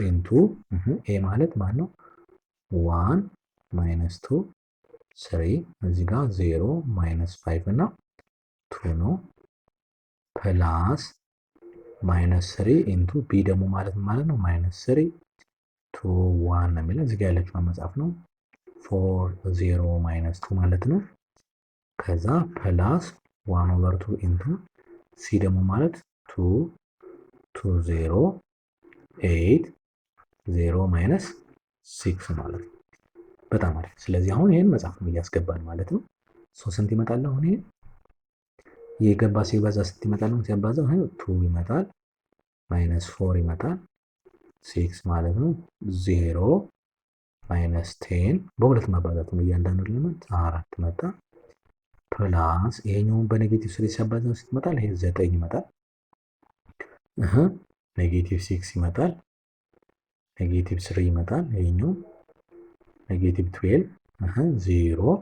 ኢንቱ ኤ ማለት ማን ነው? 1 ማይነስ 2 3 እዚህ ጋር 0 ማይነስ 5 እና 2 ነው ፕላስ ማይነስ 3 ኢንቱ ቢ ደግሞ ማለት ነው ማይነስ 3 2 1 ነው የሚለው እዚህ ጋር ያለችው መጻፍ ነው 4 0 ማይነስ 2 ማለት ነው። ከዛ ፕላስ 1 ኦቨር 2 ኢንቱ ሲ ደግሞ ማለት 2 2 0 8 0 ማይነስ 6 ማለት ነው። በጣም አሪፍ። ስለዚህ አሁን ይሄን መጻፍ ነው እያስገባን ማለት ነው። ሶ ስንት ይመጣል? አሁን ይሄ የገባ ሲባዛ ስንት ይመጣል? ነው ሲያባዛው ይሄ 2 ይመጣል ማይነስ 4 ይመጣል 6 ማለት ነው 0 ማይነስ 10 በሁለት ማባዛት ነው እያንዳንዱ ኤሌመንት 4 መጣ ፕላስ ይሄኛውን በኔጌቲቭ 3 ሲያባዛው ስንት ይመጣል? ይሄ 9 ይመጣል ኔጌቲቭ 6 ይመጣል ኔጌቲቭ 3 ይመጣል ይሄኛው ኔጌቲቭ 12 0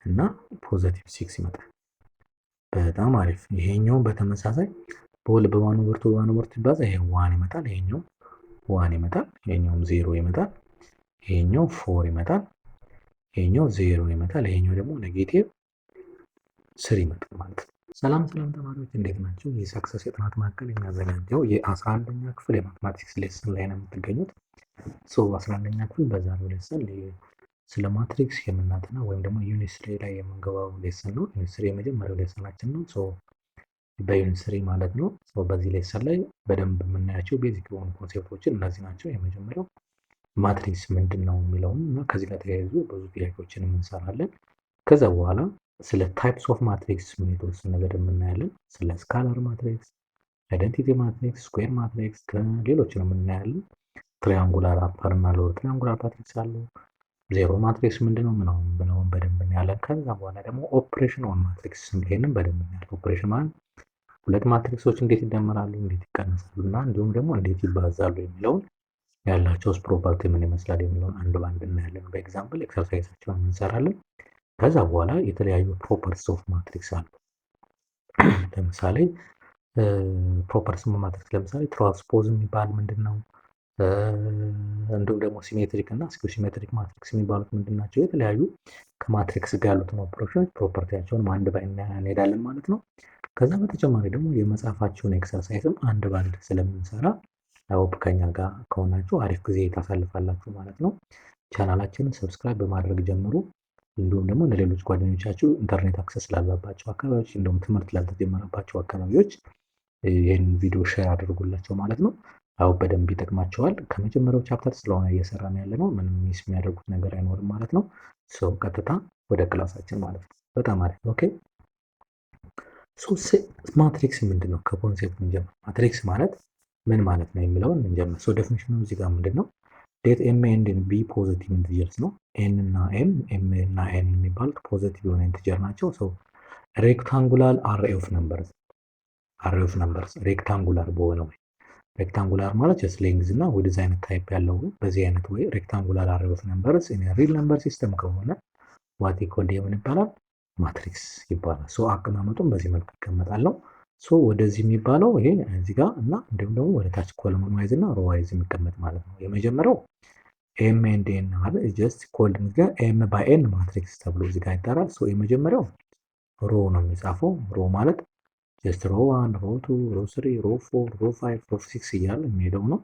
እና ፖዚቲቭ 6 ይመጣል። በጣም አሪፍ። ይሄኛው በተመሳሳይ በዋን ኦቨር ቱ ይባዛ ይሄ 1 ይመጣል ይሄኛው 1 ይመጣል ይሄኛውም 0 ይመጣል ይሄኛው 4 ይመጣል ይሄኛው 0 ይመጣል ይሄኛው ደግሞ ኔጌቲቭ 3 ይመጣል ማለት ነው። ሰላም ተማሪዎች እንዴት ናቸው? የሰክሰስ የጥናት ማዕከል የሚያዘጋጀው የ11ኛ ክፍል የማትማቲክስ ሌሰን ላይ ነው የምትገኙት። 11ኛ ክፍል በዛሬው ሌሰን ስለ ማትሪክስ የምናጠና ወይም ደግሞ ዩኒት 3 ላይ የምንገባው ሌሰን ነው። ዩኒት 3 የመጀመሪያው ሌሰናችን ነው። በዩኒት 3 ማለት ነው። በዚህ ሌሰን ላይ በደንብ የምናያቸው ቤዚክ የሆኑ ኮንሴፕቶችን እነዚህ ናቸው። የመጀመሪያው ማትሪክስ ምንድን ነው የሚለውን እና ከዚህ ጋር ተያይዞ ብዙ ጥያቄዎችን እንሰራለን። ከዛ በኋላ ስለ ታይፕስ ኦፍ ማትሪክስ የተወሰነ ነገር የምናያለን። ስለ ስካላር ማትሪክስ፣ አይደንቲቲ ማትሪክስ፣ ስኩዌር ማትሪክስ ከሌሎችንም እናያለን። ትሪያንጉላር አፐር እና ሎወር ትሪያንጉላር ማትሪክስ አሉ። ዜሮ ማትሪክስ ምንድነው ምናምን በደንብ እናያለን። ከዛ በኋላ ደግሞ ኦፕሬሽን ኦን ማትሪክስ ይሄንን በደንብ እናያለን። ኦፕሬሽን ማለት ሁለት ማትሪክሶች እንዴት ይደመራሉ፣ እንዴት ይቀነሳሉ እና እንዲሁም ደግሞ እንዴት ይባዛሉ የሚለውን ያላቸውስ ፕሮፐርቲ ምን ይመስላል የሚለውን አንድ ባንድ እናያለን። በኤግዛምፕል ኤክሰርሳይዛቸውን እንሰራለን። ከዛ በኋላ የተለያዩ ፕሮፐርቲስ ኦፍ ማትሪክስ አሉ። ለምሳሌ ፕሮፐርቲስ ኦፍ ማትሪክስ ለምሳሌ ትራንስፖዝ የሚባል ምንድነው? እንዲሁም ደግሞ ሲሜትሪክ እና ስኪው ሲሜትሪክ ማትሪክስ የሚባሉት ምንድን ናቸው? የተለያዩ ከማትሪክስ ጋር ያሉትን ኦፕሬሽኖች ፕሮፐርቲያቸውን አንድ ባይ እንሄዳለን ማለት ነው። ከዛ በተጨማሪ ደግሞ የመጽሐፋቸውን ኤክሰርሳይዝም አንድ ባንድ ስለምንሰራ አይሆፕ ከኛ ጋር ከሆናችሁ አሪፍ ጊዜ ታሳልፋላችሁ ማለት ነው። ቻናላችንን ሰብስክራይብ በማድረግ ጀምሩ። እንዲሁም ደግሞ ለሌሎች ጓደኞቻችሁ ኢንተርኔት አክሰስ ላላባቸው አካባቢዎች እንዲሁም ትምህርት ላልተጀመረባቸው አካባቢዎች ይህን ቪዲዮ ሼር አድርጉላቸው ማለት ነው። አይሆፕ በደንብ ይጠቅማቸዋል። ከመጀመሪያው ቻፕተር ስለሆነ እየሰራን ያለ ነው። ምንም ሚስ የሚያደርጉት ነገር አይኖርም ማለት ነው። ቀጥታ ወደ ክላሳችን ማለት ነው። በጣም አሪፍ። ኦኬ ማትሪክስ ምንድን ነው? ከኮንሴፕት እንጀምር። ማትሪክስ ማለት ምን ማለት ነው የሚለውን እንጀምር። ዴፊኒሽኑ እዚህ ጋር ምንድን ነው? ዴት ኤም ኤንድ ቢ ፖዚቲቭ ኢንቲጀርስ ነው። ኤን እና ኤም እና ኤን የሚባሉት ፖዚቲቭ የሆነ ኢንቲጀር ናቸው። ሬክታንጉላር አሬ ኦፍ ነምበርስ ሬክታንጉላር በሆነ ወይ ሬክታንጉላር ማለት ጀስት ሌንግዝ እና ወደዚህ አይነት ታይፕ ያለው በዚህ አይነት ወይ ሬክታንጉላር አሬ ኦፍ ነምበርስ ኢን ሪል ነምበር ሲስተም ከሆነ ዋት ኢኳል ምን ይባላል? ማትሪክስ ይባላል። አቀማመጡም በዚህ መልኩ ይቀመጣል ነው። ወደዚህ የሚባለው ይሄ እዚህ ጋር እና እንዲሁም ደግሞ ወደ ታች ኮለመን ዋይዝ እና ሮ ዋይዝ የሚቀመጥ ማለት ነው። የመጀመሪያው ኤም ኤንድ ኤን አለ ጀስት ኮልድ ጋር ኤም ባይ ኤን ማትሪክስ ተብሎ እዚህ ጋር ይጠራል። የመጀመሪያው ሮ ነው የሚጻፈው። ሮ ማለት ጀስት ሮ 1 ሮ 2 ሮ 3 ሮ 4 ሮ 5 ሮ 6 እያለ የሚሄደው ነው።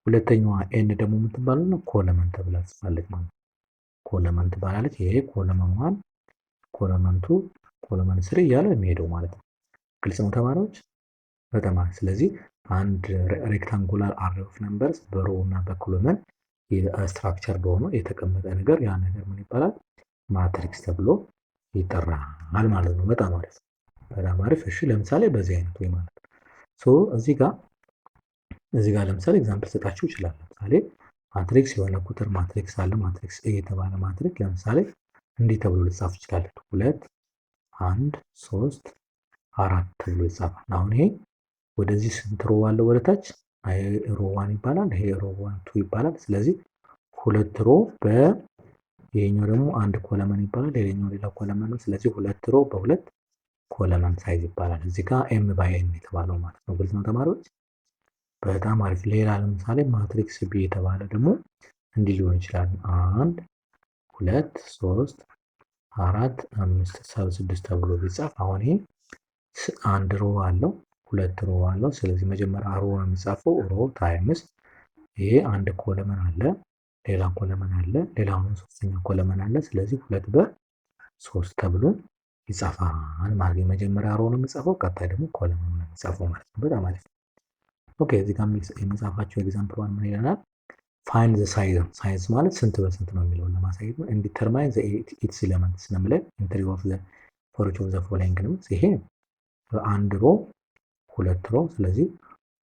ሁለተኛዋ ኤን ደግሞ የምትባለው ነው ኮለመን ተብላ ትጽፋለች ማለት ነው። ኮለመን ትባላለች። ይሄ ኮለመን 1 ኮለመን 2 ኮለመን 3 እያለ የሚሄደው ማለት ነው። ግልጽ ነው ተማሪዎች? በጣም ስለዚህ አንድ ሬክታንጉላር አሬ ኦፍ ነምበርስ በሮ እና በኮለመን ስትራክቸር በሆነ የተቀመጠ ነገር ያ ነገር ምን ይባላል? ማትሪክስ ተብሎ ይጠራል ማለት ነው። በጣም አሪፍ። እሺ ለምሳሌ በዚህ አይነት ወይ ማለት ነው። እዚህ ጋር ለምሳሌ ኤግዛምፕል ሰጣችሁ ይችላል። ለምሳሌ ማትሪክስ የሆነ ቁጥር ማትሪክስ አለ። ማትሪክስ ኤ የተባለ ማትሪክስ ለምሳሌ እንዲህ ተብሎ ሊጻፍ ይችላል። 2 1 3 4 ተብሎ ይጻፋል። አሁን ይሄ ወደዚህ ስንት ሮ አለው? ወደ ታች ይሄ ሮ 1 ይባላል። ይሄ ሮ 1 2 ይባላል። ስለዚህ ሁለት ሮ ይሄኛው ደግሞ አንድ ኮለመን ይባላል። ይሄኛው ሌላ ኮለመን ነው። ስለዚህ ሁለት ሮ በሁለት ኮለመን ሳይዝ ይባላል። እዚህ ጋር ኤም ባይ ኤን የተባለው ማለት ነው። ግልጽ ነው ተማሪዎች? በጣም አሪፍ። ሌላ ለምሳሌ ማትሪክስ ቢ የተባለ ደግሞ እንዲህ ሊሆን ይችላል። 1 2 3 4 5 6 ተብሎ ቢጻፍ አሁን ይሄ አንድ ሮ አለው፣ ሁለት ሮ አለው። ስለዚህ መጀመሪያ ሮ ነው የሚጻፈው። ሮ ታይምስ ይሄ አንድ ኮለመን አለ፣ ሌላ ኮለመን አለ፣ ሌላ ሶስተኛ ኮለመን አለ። ስለዚህ 2 በ3 ተብሎ ይጻፋል ማለት ነው። መጀመሪያ ሮ ነው የሚጻፈው፣ ቀጣይ ደግሞ ኮለመን ነው የሚጻፈው ማለት ነው። በጣም አሪፍ። ኦኬ እዚህ ጋር የሚጻፋቸው ኤግዛምፕል ዋን ምን ይለናል? ፋይንድ ዘ ሳይዝ። ሳይዝ ማለት ስንት በስንት ነው የሚለውን ለማሳየት ነው። ዲተርማይን ዘ ኢትስ ኤለመንትስ ነው የሚለው ኢንትሪ ኦፍ ዘ ፎር ኢች ኦፍ ዘ ፎሎዊንግ ነው። ይሄ አንድ ሮ ሁለት ሮ፣ ስለዚህ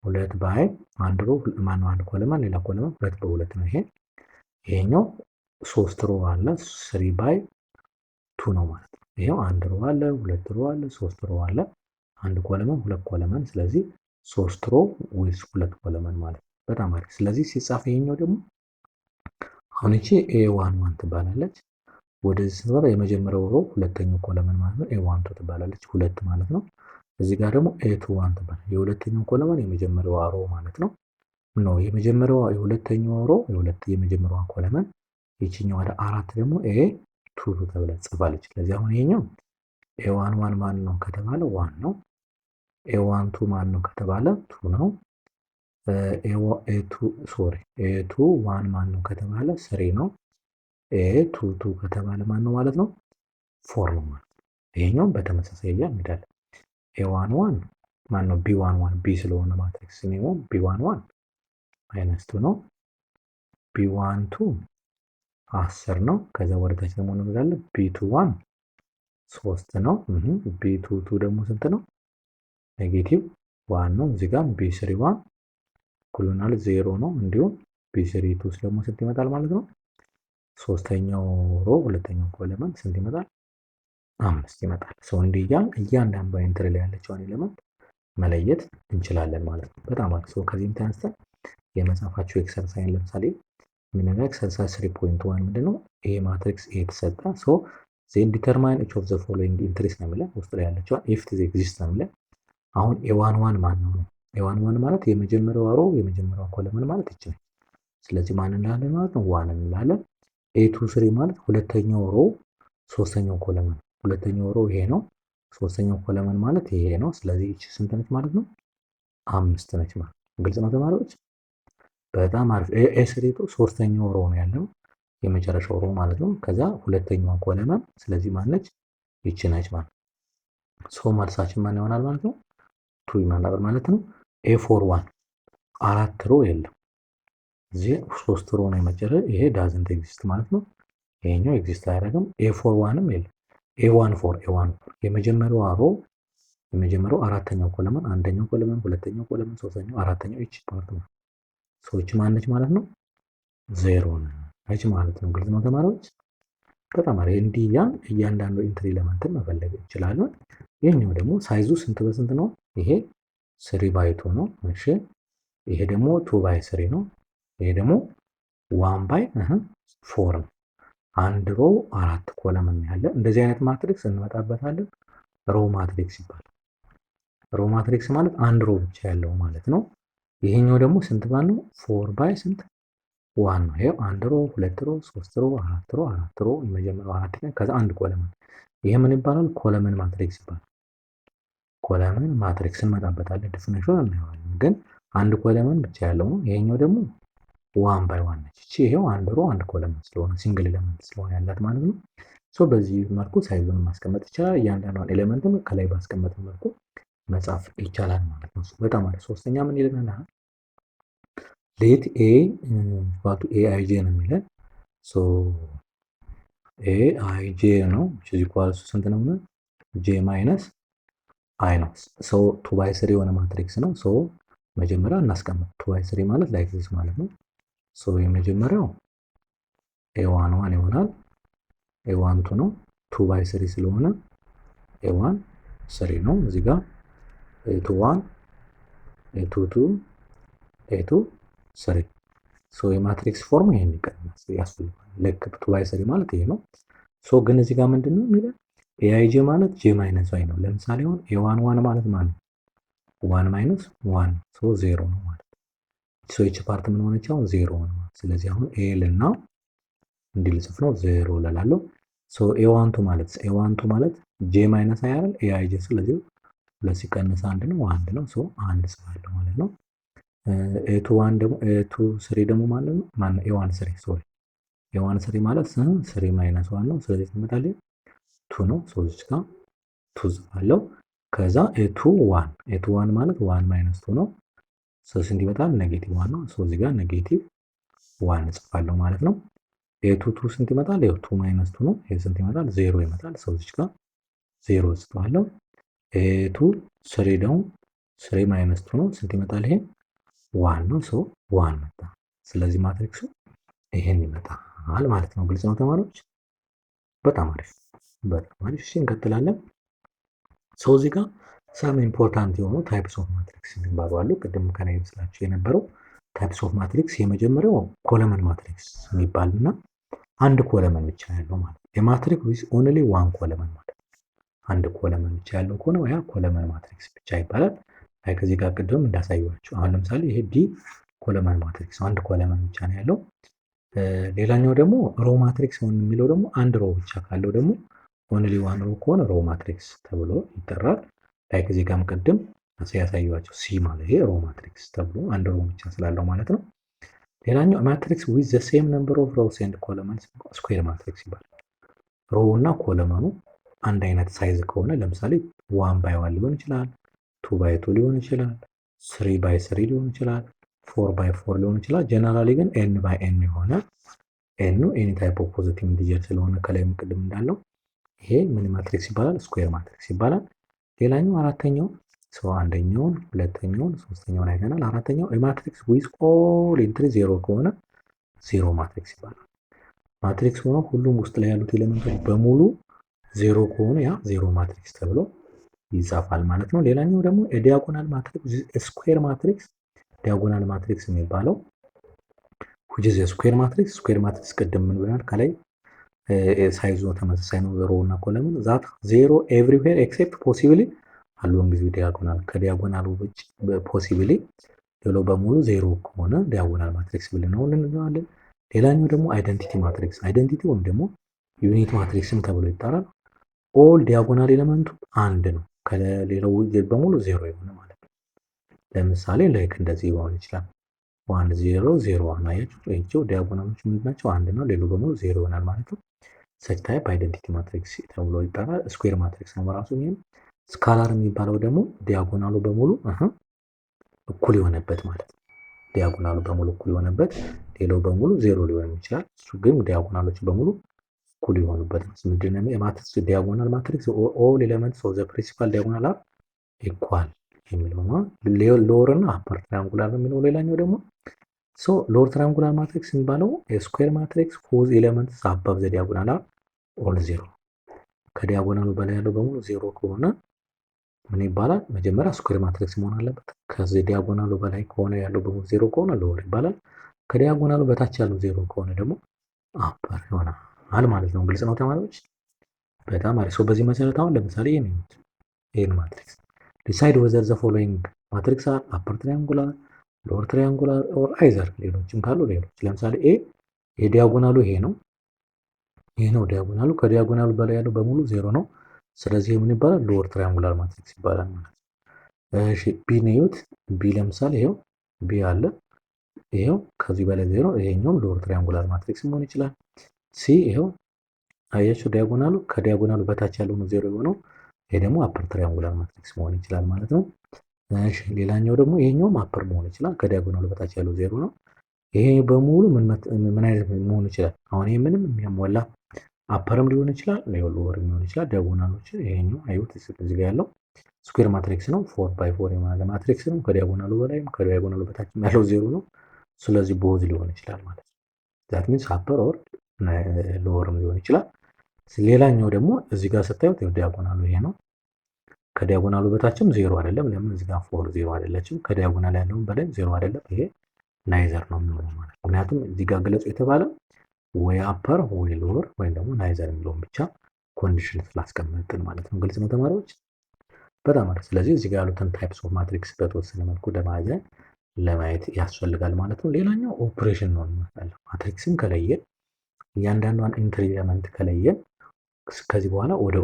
2 ባይ አንድ ሮ ማነው አንድ ኮለመን ሌላ ኮለመን 2 በ2 ነው። ይሄኛው 3 ሮ አለ 3 ባይ 2 ነው ማለት ነው። ይሄው አንድ ሮ አለ፣ ሁለት ሮ አለ፣ 3 ሮ አለ፣ አንድ ኮለመን ሁለት ኮለመን፣ ስለዚህ 3 ሮ ዊዝ ሁለት ኮለመን ማለት ነው። በጣም አሪፍ። ስለዚህ ሲጻፍ ይሄኛው ደግሞ አሁን እቺ A11 ትባላለች። ወደዚህ ስንመጣ የመጀመሪያው ሮ ሁለተኛው ኮለመን ማለት ነው A12 ትባላለች፣ ሁለት ማለት ነው። እዚህ ጋር ደግሞ A21 ትባላለች። የሁለተኛው ኮለመን የመጀመሪያዋ ሮ ማለት ነው። የመጀመሪያዋ የሁለተኛዋ ሮ የመጀመሪያዋ ኮለመን፣ ይቺኛው ወደ አራት ደግሞ A22 ተብላ ትጽፋለች። ስለዚህ አሁን ይሄኛው A11 ማን ነው ከተባለ 1 ነው። A12 ማን ነው ከተባለ 2 ነው። A21 ማን ነው ከተባለ 3 ነው። A22 ከተባለ ማን ነው ማለት ነው 4 ነው ማለት ነው። ይሄኛውም በተመሳሳይ እንሄዳለን። A11 ማን ነው B11 B ስለሆነ ማትሪክስ ነው B11 -2 ነው። B12 10 ነው። ከዛ ወደ ታች ደግሞ እንሄዳለን። B21 3 ነው። B22 ደግሞ ስንት ነው? -1 ነው። እዚህ ጋር B31 እኩልናል 0 ነው። እንዲሁም B32 ደግሞ ስንት ይመጣል ማለት ነው? ሶስተኛው ሮ ሁለተኛው ኮለመን ስንት ይመጣል? 5 ይመጣል። ሰው እንዲያን እያንዳንዱ ኢንትሪ ላይ ያለችውን ኤሌመንት መለየት እንችላለን ማለት ነው። በጣም አሪፍ። ሰው ከዚህም ተነስተን የመጻፋቸው ኤክሰርሳይዝ ለምሳሌ ምን ነው ኤክሰርሳይዝ 3.1 ምንድነው? ይሄ ማትሪክስ ኤ ተሰጠ። ሶ ዜን ዲተርማይን ኢች ኦፍ ዘ ፎሎዊንግ ኢንትሪስ ነው የሚለው ውስጥ ላይ ያለችውን ኢፍ ዚስ ኤግዚስት ነው የሚለው። አሁን A11 ማን ነው? A11 ማለት የመጀመሪያው ሮ የመጀመሪያው ኮለመን ማለት ይችላል። ስለዚህ ማን እንላለን ማለት ነው? 1 እንላለን። A23 ማለት ሁለተኛው ሮ ሶስተኛው ኮለመን፣ ሁለተኛው ሮ ይሄ ነው። ሶስተኛው ኮለመን ማለት ይሄ ነው። ስለዚህ እቺ ስንት ነች ማለት ነው? 5 ነች ማለት ነው። ግልጽ ነው ተማሪዎች? በጣም አሪፍ። A32 ሶስተኛው ሮ ነው ያለው የመጨረሻው ሮ ማለት ነው። ከዛ ሁለተኛው ኮለመን፣ ስለዚህ ማን ነች? ይቺ ነች ማለት ነው። ሶ መልሳችን ማን ይሆናል ማለት ነው? 2 ይሆናል ማለት ነው። A41 አራት ሮ የለም እዚህ 3 ሮ ነው የመጨረሻ። ይሄ ዳዝንት ኤግዚስት ማለት ነው። ይሄኛው ኤግዚስት አያደርግም። A41ም የለም። A14 የመጀመሪያው ሮ የመጀመሪያው አራተኛው ኮለመን፣ አንደኛው ኮለመን፣ ሁለተኛው ኮለመን፣ ሶስተኛው፣ አራተኛው እቺ ፓርት ነው። ሰዎች ማነች ማለት ነው? 0 ነች ማለት ነው። ግልጽ ነው ተማሪዎች? በጣም አሪፍ። እንዲህ እያንዳንዱ ኢንትሪ ኤሌመንትን መፈለግ እንችላለን። ይሄኛው ደግሞ ሳይዙ ስንት በስንት ነው? ይሄ 3/2 ነው። እሺ ይሄ ደግሞ 2/3 ነው። ይሄ ደግሞ 1/4 ነው። አንድ ሮ አራት ኮለመን ያለ እንደዚህ አይነት ማትሪክስ እንመጣበታለን። ሮ ማትሪክስ ይባላል። ሮ ማትሪክስ ማለት አንድ ሮ ብቻ ያለው ማለት ነው። ይሄኛው ደግሞ ስንት ባል ነው? 4/1 ነው። ይሄው አንድ ሮ፣ ሁለት ሮ፣ 3 ሮ፣ 4 ሮ፣ 4 ሮ የመጀመሪያው አራት ከዛ አንድ ኮለመን። ይሄ ምን ይባላል? ኮለመን ማትሪክስ ይባላል። ኮለመን ማትሪክስ እንመጣበታለን። ዲፊኒሽን እናየዋለን። ግን አንድ ኮለመን ብቻ ያለው ነው። ይሄኛው ደግሞ 1/1 ነች። እቺ ይሄው አንድ ሮ አንድ ኮለመን ስለሆነ ሲንግል ኤሌመንት ስለሆነ ያላት ማለት ነው። ሶ በዚህ መልኩ ሳይዙን ማስቀመጥ ይቻላል። እያንዳንዷን ኤሌመንትም ከላይ ባስቀመጠ መልኩ መጻፍ ይቻላል ማለት ነው። በጣም አሪፍ። ሶስተኛ ምን ይለናል? ሌት ኤ ኢኳል ቱ ኤአይጄ ነው የሚለን። ሶ ኤአይጄ ነው ኢኳል ቱ ስንት ነው? ጄ ማይነስ አይ ነው። ሶ 2/3 የሆነ ማትሪክስ ነው። ሶ መጀመሪያ እናስቀምጥ። 2/3 ማለት ላይክ ዚስ ማለት ነው። ሶ የመጀመሪያው A11 ይሆናል። A12 ነው። 2/3 ስለሆነ A1 3 ነው። እዚህ ጋር A21 A22 A2 3 ሶ የማትሪክስ ፎርም ይሄን ያስፈልጋል። ልክ 2/3 ማለት ይሄ ነው። ሶ ግን እዚህ ጋር ምንድነው የሚለው? ኤአይጄ ማለት ጄ ማይነስ ዋይ ነው። ለምሳሌ አሁን A11 ማለት ማለት 1 ማይነስ 1 ሶ 0 ነው ማለት ሶ ይቺ ፓርት ምን ሆነች? አሁን ዜሮ ነው። ስለዚህ አሁን ኤል እና እንዲህ ልጽፍ ነው ዜሮ እላለሁ። ሶ ኤዋንቱ ማለት ጄ ማይነስ አይ አይደል? ኤ አይ ጄ ስለዚህ ሁለት ሲቀነስ አንድ ነው አንድ ነው። ሶ አንድ ጽፋለሁ ማለት ነው። ኤቱ ዋን ደግሞ ኤቱ ስሪ ደግሞ ማለት ነው ማነው? ኤዋን ስሪ ሶሪ ኤዋን ስሪ ማለት ስሪ ማይነስ ዋን ነው። ስለዚህ ትመጣለች ቱ ነው። ሶ እዚህ ጋር ቱ ጽፋለሁ። ከዛ ኤቱ ዋን ማለት ዋን ማይነስ ቱ ነው። ሶ ስንት ይመጣል? ኔጌቲቭ ዋን ነው። ሶ እዚህ ጋር ኔጌቲቭ ዋን ጽፋለሁ ማለት ነው። ኤቱ ቱ ስንት ይመጣል? ኤቱ ማይነስ ቱ ነው። ይሄ ስንት ይመጣል? ዜሮ ይመጣል። ሰው እዚህ ጋር ዜሮ ጽፋለሁ። ኤቱ ስሪ ደግሞ ስሪ ማይነስ ቱ ነው። ስንት ይመጣል? ይሄ ዋን ነው። ሰው ዋን መጣ። ስለዚህ ማትሪክሱ ይሄን ይመጣል ማለት ነው። ግልጽ ነው ተማሪዎች? በጣም አሪፍ በጣም አሪፍ። እሺ እንቀጥላለን። ሰው እዚህ ጋር ሳም ኢምፖርታንት የሆኑ ታይፕስ ኦፍ ማትሪክስ የሚባሉ አሉ። ቅድም ከላይ ስላችሁ የነበረው ታይፕስ ኦፍ ማትሪክስ የመጀመሪያው ኮለመን ማትሪክስ የሚባል እና አንድ ኮለመን ብቻ ያለው ማለት ነው። የማትሪክስ ዊዝ ኦንሊ ዋን ኮለመን ማለት ነው። አንድ ኮለመን ብቻ ያለው ከሆነ ያ ኮለመን ማትሪክስ ብቻ ይባላል። አይ ከዚህ ጋር ቅድም እንዳሳየኋችሁ አሁን ለምሳሌ ይሄ ዲ ኮለመን ማትሪክስ አንድ ኮለመን ብቻ ነው ያለው። ሌላኛው ደግሞ ሮ ማትሪክስ የሚለው ደግሞ አንድ ሮ ብቻ ካለው ደግሞ ኦንሊ ዋን ሮ ከሆነ ሮ ማትሪክስ ተብሎ ይጠራል። ላይ ከዚህ ጋርም ቅድም ያሳየኋቸው ሲ ማለት ይሄ ሮ ማትሪክስ ተብሎ አንድ ሮ ብቻ ስላለው ማለት ነው። ሌላኛው ማትሪክስ ዊዝ ዘ ሴም ነምበር ኦፍ ሮውስ ኤንድ ኮለመንስ ስኩዌር ማትሪክስ ይባላል። ሮው እና ኮለመኑ አንድ አይነት ሳይዝ ከሆነ ለምሳሌ ዋን ባይ ዋን ሊሆን ይችላል፣ ቱ ባይ ቱ ሊሆን ይችላል፣ ስሪ ባይ ስሪ ሊሆን ይችላል፣ ፎር ባይ ፎር ሊሆን ይችላል። ጀነራሊ ግን ኤን ባይ ኤን የሆነ ኤኑ ኤኒ ታይፕ ኦፍ ፖዚቲቭ ኢንቲጀር ስለሆነ ከላይ ቅድም እንዳለው ይሄ ምን ማትሪክስ ይባላል? ስኩዌር ማትሪክስ ይባላል። ሌላኛው አራተኛው ሰው አንደኛውን ሁለተኛውን ሶስተኛውን አይተናል። አራተኛው የማትሪክስ ዊዝ ኦል ኢንትሪ ዜሮ ከሆነ ዜሮ ማትሪክስ ይባላል። ማትሪክስ ሆኖ ሁሉም ውስጥ ላይ ያሉት ኤሌመንቶች በሙሉ ዜሮ ከሆነ ያ ዜሮ ማትሪክስ ተብሎ ይጻፋል ማለት ነው። ሌላኛው ደግሞ የዲያጎናል ማትሪክስ ስኩዌር ማትሪክስ ዲያጎናል ማትሪክስ የሚባለው which is a square matrix ቅድም ምን ብለናል? ከላይ ሳይዙ ተመሳሳይ ነው ሮ እና ኮለምን ዛት ዜሮ ኤቭሪዌር ኤክሴፕት ፖሲብሊ አሎንግ ዚ ዲያጎናል ከዲያጎናሉ ውጭ ፖሲብሊ ሌላው በሙሉ ዜሮ ከሆነ ዲያጎናል ማትሪክስ ብለን ነው እንለዋለን። ሌላኛው ደግሞ አይደንቲቲ ማትሪክስ አይደንቲቲ ወይም ደግሞ ዩኒት ማትሪክስም ተብሎ ይጠራል። ኦል ዲያጎናል ኤሌመንቱ አንድ ነው ከሌላው በሙሉ ዜሮ የሆነ ማለት ነው። ለምሳሌ ላይክ እንደዚህ ሊሆን ይችላል 1 0 0 1 አያችሁ እቺው ዲያጎናሎች ምንድናቸው? አንድ ነው ሌላው በሙሉ ዜሮ ይሆናል ማለት ነው። ሰች ታይፕ አይደንቲቲ ማትሪክስ ተብሎ ይጠራል። ስኩዌር ማትሪክስ ነው ራሱ። ይሄም ስካላር የሚባለው ደግሞ ዲያጎናሉ በሙሉ እኩል የሆነበት ማለት ነው። ዲያጎናሉ በሙሉ እኩል የሆነበት ሌላው በሙሉ ዜሮ ሊሆን ይችላል። እሱ ግን ዲያጎናሎች በሙሉ እኩል የሆኑበት ነው። ምንድነው የማትሪክስ ዲያጎናል ማትሪክስ ኦል ኤሌመንትስ ኦፍ ዘ ፕሪንሲፓል ዲያጎናል አር ኢኳል የሚለው ነው። ሎወር እና አፐር ትራያንጉላር የሚለው ሌላኛው ደግሞ ሎወር ትራያንጉላር ማትሪክስ የሚባለው ስኩዌር ማትሪክስ ሁዝ ኤሌመንትስ አባቭ ዘ ዲያጎናል አር ኦል ዜሮ ከዲያጎናሉ በላይ ያለው በሙሉ ዜሮ ከሆነ ምን ይባላል? መጀመሪያ ስኩዌር ማትሪክስ መሆን አለበት። ከዚህ ዲያጎናሉ በላይ ከሆነ ያለው በሙሉ ዜሮ ከሆነ ሎወር ይባላል። ከዲያጎናሉ በታች ያለው ዜሮ ከሆነ ደግሞ አፐር ይሆናል ማለት ነው። ግልጽ ነው ተማሪዎች? በጣም አሪፍ። በዚህ መሰረት አሁን ለምሳሌ ይሄን ማትሪክስ ዲሳይድ ወዘር ዘ ፎሎዊንግ ማትሪክስ አር አፐር ትራያንጉላር ሎወር ትራያንጉላር ኦር አይዘር ሌሎችም ካሉ ሌሎች። ለምሳሌ የዲያጎናሉ ይሄ ነው ዲያጎናሉ። ከዲያጎናሉ በላይ ያለው በሙሉ ዜሮ ነው። ስለዚህ ምን ይባላል? ሎወር ትራያንጉላር ማትሪክስ ይባላል ማለት ነው። እሺ ቢ ነዩት። ቢ ለምሳሌ ይሄው ቢ አለ ይሄው ከዚህ በላይ ዜሮ ይሄኛውም ሎወር ትራያንጉላር ማትሪክስ መሆን ይችላል። ሲ ይሄው አያችሁ ዲያጎናሉ ከዲያጎናሉ በታች ያለው ነው ዜሮ የሆነው ይሄ ደግሞ አፐር ትራያንጉላር ማትሪክስ መሆን ይችላል ማለት ነው። እሺ ሌላኛው ደግሞ ይሄኛውም አፐር መሆን ይችላል ከዲያጎናሉ በታች ያለው ዜሮ ነው። ይሄ በሙሉ ምን አይነት መሆን ይችላል? አሁን ይሄ ምንም የሚያሟላ አፐርም ሊሆን ይችላል ሎወር ሊሆን ይችላል። ዲያጎናሎች ይሄኛው አዩት እዚህ ጋር ያለው ስኩዌር ማትሪክስ ነው 4x4 የማለ ማትሪክስ ነው። ከዲያጎናሉ በላይም ከዲያጎናሉ በታችም ያለው ዜሮ ነው። ስለዚህ ቦዝ ሊሆን ይችላል ማለት ነው። ዛት ሚንስ አፐር ኦር ሎወርም ሊሆን ይችላል። ሌላኛው ደግሞ እዚህ ጋር ስታዩት ዲያጎናሉ ይሄ ነው። ከዲያጎናሉ በታችም ዜሮ አይደለም። ለምን እዚህ ጋር 4 ዜሮ አይደለችም። ከዲያጎናል ያለውን በላይ ዜሮ አይደለም። ይሄ ናይዘር ነው የሚሆነው ማለት ነው። ምክንያቱም እዚህ ጋር ገለጹ የተባለ ወይ አፐር ወይ ሎወር ወይም ደግሞ ናይዘር የሚለውን ብቻ ኮንዲሽን ስላስቀመጥን ማለት ነው። ግልጽ ነው ተማሪዎች? በጣም አሪፍ። ስለዚህ እዚህ ጋር ያሉትን ታይፕስ ኦፍ ማትሪክስ በተወሰነ መልኩ ለማዘን ለማየት ያስፈልጋል ማለት ነው። ሌላኛው ኦፕሬሽን ነው እንመጣለን። ማትሪክስን ከለየን እያንዳንዷን ኢንትሪ ኤለመንት ከለየን ከዚህ በኋላ ወደ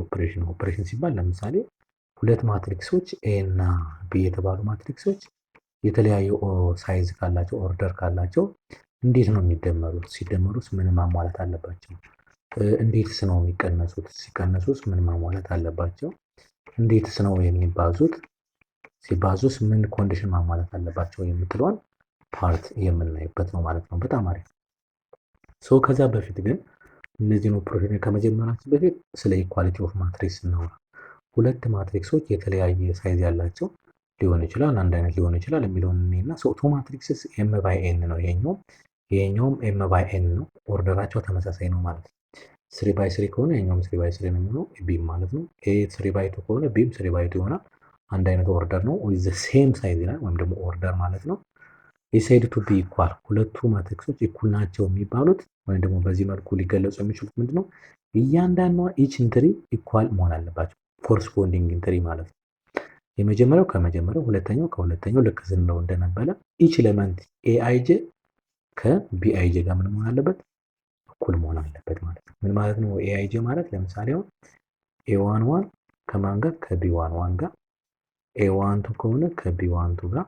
ኦፕሬሽን ሲባል ለምሳሌ ሁለት ማትሪክሶች ኤ እና ቢ የተባሉ ማትሪክሶች የተለያዩ ሳይዝ ካላቸው ኦርደር ካላቸው እንዴት ነው የሚደመሩት? ሲደመሩስ ምን ማሟላት አለባቸው? እንዴትስ ነው የሚቀነሱት? ሲቀነሱስ ምን ማሟላት አለባቸው? እንዴትስ ነው የሚባዙት? ሲባዙስ ምን ኮንዲሽን ማሟላት አለባቸው የምትለዋን ፓርት የምናይበት ነው ማለት ነው። በጣም አሪፍ። ከዛ በፊት ግን እነዚህን ኦፕሬሽን ከመጀመራችን በፊት ስለ ኢኳሊቲ ኦፍ ማትሪክስ እናውራ። ሁለት ማትሪክሶች የተለያየ ሳይዝ ያላቸው ሊሆን ይችላል፣ አንድ አይነት ሊሆን ይችላል የሚለውን እና ቱ ማትሪክስስ ኤም ባይ ኤን ነው። ይሄኛውም ኤም ባይ ኤን ነው። ኦርደራቸው ተመሳሳይ ነው ማለት ነው። 3 ባይ 3 ከሆነ ይሄኛውም 3 ባይ 3 ነው የሚሆነው ቢም ማለት ነው። ኤ 3 ባይ 2 ከሆነ ቢም 3 ባይ 2 ይሆናል። አንድ አይነት ኦርደር ነው ዊዝ ዘ ሴም ሳይዝ ይላል ወይም ደግሞ ኦርደር ማለት ነው። ኢሳይድ ቱ ቢ ኢኳል ሁለቱ ማትሪክሶች እኩል ናቸው የሚባሉት ወይም ደግሞ በዚህ መልኩ ሊገለጹ የሚችሉት ምንድነው? እያንዳንዷ ኢች ኢንትሪ ኢኳል መሆን አለባቸው። ኮረስፖንዲንግ ኢንትሪ ማለት ነው። የመጀመሪያው ከመጀመሪያው፣ ሁለተኛው ከሁለተኛው ልክ ዝንለው እንደነበረ ኢች ኤለመንት ኤአይጄ ከቢአይጄ ጋር ምን መሆን አለበት? እኩል መሆን አለበት ማለት ነው። ምን ማለት ነው ኤአይጄ ማለት? ለምሳሌ አሁን ኤ11 ከማን ጋር? ከቢ11 ጋር። ኤ12 ከሆነ ከቢ12 ጋር፣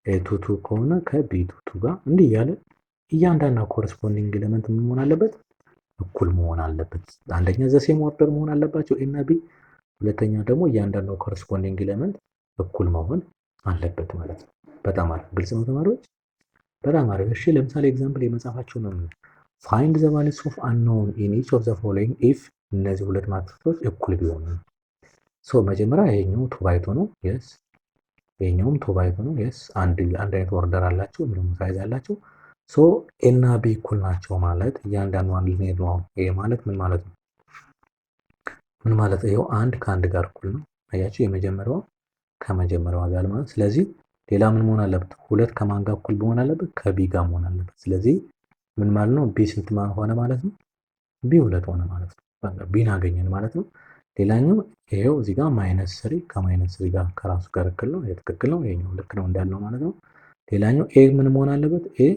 ኤ22 ከሆነ ከቢ22 ጋር እንዲህ እያለ እያንዳንዱ ኮረስፖንዲንግ ኤለመንት ምን መሆን አለበት? እኩል መሆን አለበት። አንደኛ ዘሴም ኦርደር መሆን አለባቸው ኤ እና ቢ፣ ሁለተኛ ደግሞ እያንዳንዱ ኮረስፖንዲንግ ኤለመንት እኩል መሆን አለበት ማለት ነው። በጣም አሪፍ። ግልጽ ነው ተማሪዎች? በጣም አሪፍ። እሺ ለምሳሌ ኤግዛምፕል የመጻፋቸው ነው። ፋይንድ ዘ ቫሉስ ኦፍ አንኖን ኢን ኢች ኦፍ ዘ ፎሎዊንግ ኢፍ እነዚህ ሁለት ማትሪክሶች እኩል ቢሆኑ። መጀመሪያ ይሄኛው ቱ ባይ ቱ ነው። የስ ይሄኛውም ቱ ባይ ቱ ነው። የስ አንድ አይነት ኦርደር አላቸው ወይም ሳይዝ አላቸው። ኤ እና ቢ እኩል ናቸው ማለት እያንዳንዱ አንድ ልንሄድ ነው። ይሄ ማለት ምን ማለት ነው? ምን ማለት ይሄው አንድ ከአንድ ጋር እኩል ነው። አያችሁ የመጀመሪያው ከመጀመሪያው ጋር ማለት። ስለዚህ ሌላ ምን መሆን አለበት? ሁለት ከማን ጋር እኩል መሆን አለበት? ከቢ ጋር መሆን አለበት። ስለዚህ ምን ማለት ነው? ቢ ስንት ሆነ ማለት ነው? ቢ ሁለት ሆነ ማለት ነው። ቢን አገኘን ማለት ነው። ሌላኛው ይሄው እዚህ ጋር ማይነስ 3 ከማይነስ 3 ጋር ከራሱ ጋር እኩል ነው። ትክክል ነው። ይሄኛው ልክ ነው እንዳልነው ማለት ነው። ሌላኛው ኤ ምን መሆን አለበት? ኤ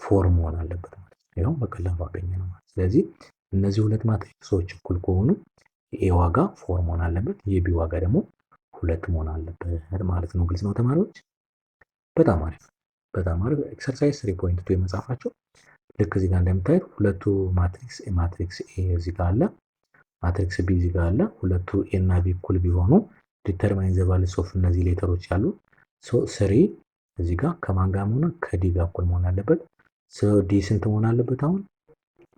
ፎር መሆን አለበት ማለት ነው። ይሄው በቀላሉ አገኘነው ማለት። ስለዚህ እነዚህ ሁለት ማትሪክሶች እኩል ከሆኑ የኤ ዋጋ ፎር መሆን አለበት፣ የቢ ዋጋ ደግሞ ሁለት መሆን አለበት ማለት ነው። ግልጽ ነው ተማሪዎች? በጣም አሪፍ በጣም አሪፍ። ኤክሰርሳይዝ 3.2 የመጻፋቸው ልክ እዚህ ጋር እንደምታዩት ሁለቱ ማትሪክስ ኤ እዚህ ጋር አለ፣ ማትሪክስ ቢ እዚህ ጋር አለ። ሁለቱ ኤ እና ቢ እኩል ቢሆኑ ዲተርማይን ዘ ቫሉስ ኦፍ እነዚህ ሌተሮች አሉ። ስሪ እዚህ ጋር ከማን ጋር መሆን? ከዲ ጋር እኩል መሆን አለበት። ዲ ስንት መሆን አለበት? አሁን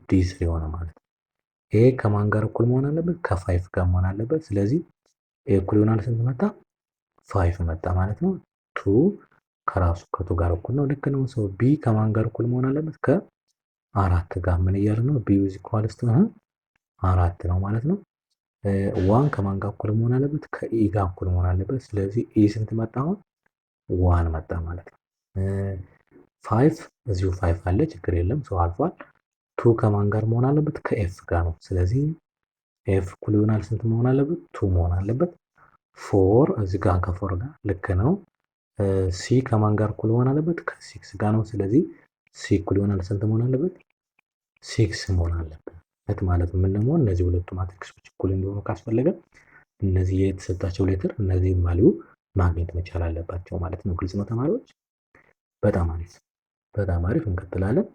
ዲ ስሪ ሆነ ማለት ነው። ኤ ከማን ጋር እኩል መሆን አለበት? ከፋይፍ ጋር መሆን አለበት። ስለዚህ ኤ እኩል ይሆናል ስንት መጣ? ፋይፍ መጣ ማለት ነው። ቱ ከራሱ ከቱ ጋር እኩል ነው። ልክ ነው። ቢ ከማን ጋር እኩል መሆን አለበት? ከአራት ጋር። ምን እያለ ነው? ቢ ኢዝ ኢኳልስ ቱ አራት ነው ማለት ነው። ዋን ከማን ጋር እኩል መሆን አለበት? ከኢ ጋር እኩል መሆን አለበት። ስለዚህ ኢ ስንት መጣ? አሁን ዋን መጣ ማለት ነው። ፋይፍ እዚሁ ፋይፍ አለ፣ ችግር የለም ሰው አልፏል። ቱ ከማን ጋር መሆን አለበት? ከኤፍ ጋር ነው። ስለዚህ ኤፍ እኩል ይሆናል ስንት መሆን አለበት? ቱ መሆን አለበት። ፎር እዚህ ጋር ከፎር ጋር ልክ ነው። ሲ ከማን ጋር እኩል መሆን አለበት? ከሲክስ ጋር ነው። ስለዚህ ሲ እኩል ይሆናል ስንት መሆን አለበት? ሲክስ መሆን አለበት ማለት ምን ለመሆን እነዚህ ሁለቱ ማትሪክሶች እኩል እንዲሆኑ ካስፈለገ እነዚህ የተሰጣቸው ሌተር እነዚህ ቫልዩ ማግኘት መቻል አለባቸው ማለት ነው። ግልጽ ነው ተማሪዎች? በጣም አሪፍ በጣም አሪፍ። እንቀጥላለን።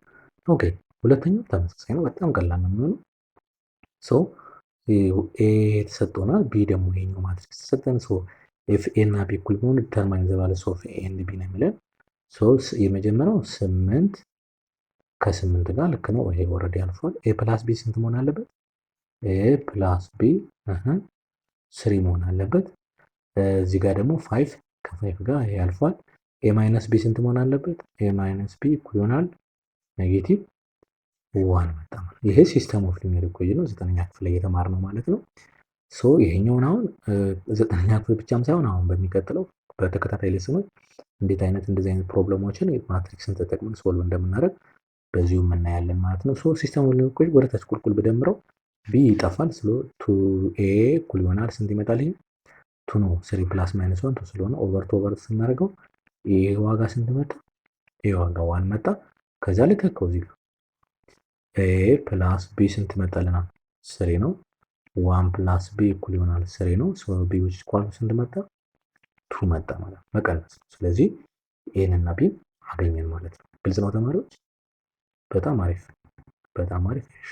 ኦኬ ሁለተኛው ተመሳሳይ ነው። በጣም ቀላል ነው የሚሆነው። ኤ የተሰጠውናል፣ ቢ ደግሞ ይሄኛው ማትሪክስ ተሰጠን። ኤፍ ኤ እና ቢ እኩል ቢሆኑ ዲተርማይን ዘ ቫሉስ ኦፍ ኤ ኤንድ ቢ ነው የሚለን። የመጀመሪያው 8 ከ8 ጋር ልክ ነው። ይሄ ኦልሬዲ አልፏል። ኤ ፕላስ ቢ ስንት መሆን አለበት? ኤ ፕላስ ቢ 3 መሆን አለበት። እዚህ ጋር ደግሞ 5 ከ5 ጋር ይሄ አልፏል። ኤ ማይነስ ቢ ስንት መሆን አለበት? ኤ ማይነስ ቢ እኩል ይሆናል ኔጌቲቭ 1 መጣ ማለት። ይሄ ሲስተም ኦፍ ሊኒየር ኢኩዌሽን ነው፣ 9ኛ ክፍል ላይ የተማርነው ማለት ነው። ይሄኛውን አሁን 9ኛ ክፍል ብቻም ሳይሆን አሁን በሚቀጥለው በተከታታይ ሌሰኖች እንዴት አይነት እንደዚህ አይነት ፕሮብለሞችን ማትሪክስን ተጠቅመን ሶልቭ እንደምናደርግ በዚሁ እናያለን ማለት ነው። ሲስተም ኦፍ ሊኒየር ኢኩዌሽን ወደ ታች ቁልቁል ብደምረው ቢ ይጠፋል። ቱ ኤ እኩል ይሆናል ስንት ይመጣል? ይሄ ቱ ነው። 3 ፕላስ ማይነስ 1 ቱ ስለሆነ ኦቨር ቱ ስናደርገው ይህ ዋጋ ስንት መጣ? ይህ ዋጋ ዋን መጣ። ከዛ ልተካው እዚህ ጋር ኤ ፕላስ ቢ ስንት መጣልናል? ስሪ ነው። ዋን ፕላስ ቢ እኩል ይሆናል ስሪ ነው። ቢ ዊች ኢኳል ስንት መጣ? ቱ መጣ ማለት መቀነስ። ስለዚህ ኤን እና ቢን አገኘን ማለት ነው። ግልጽ ነው ተማሪዎች? በጣም አሪፍ በጣም አሪፍ። እሺ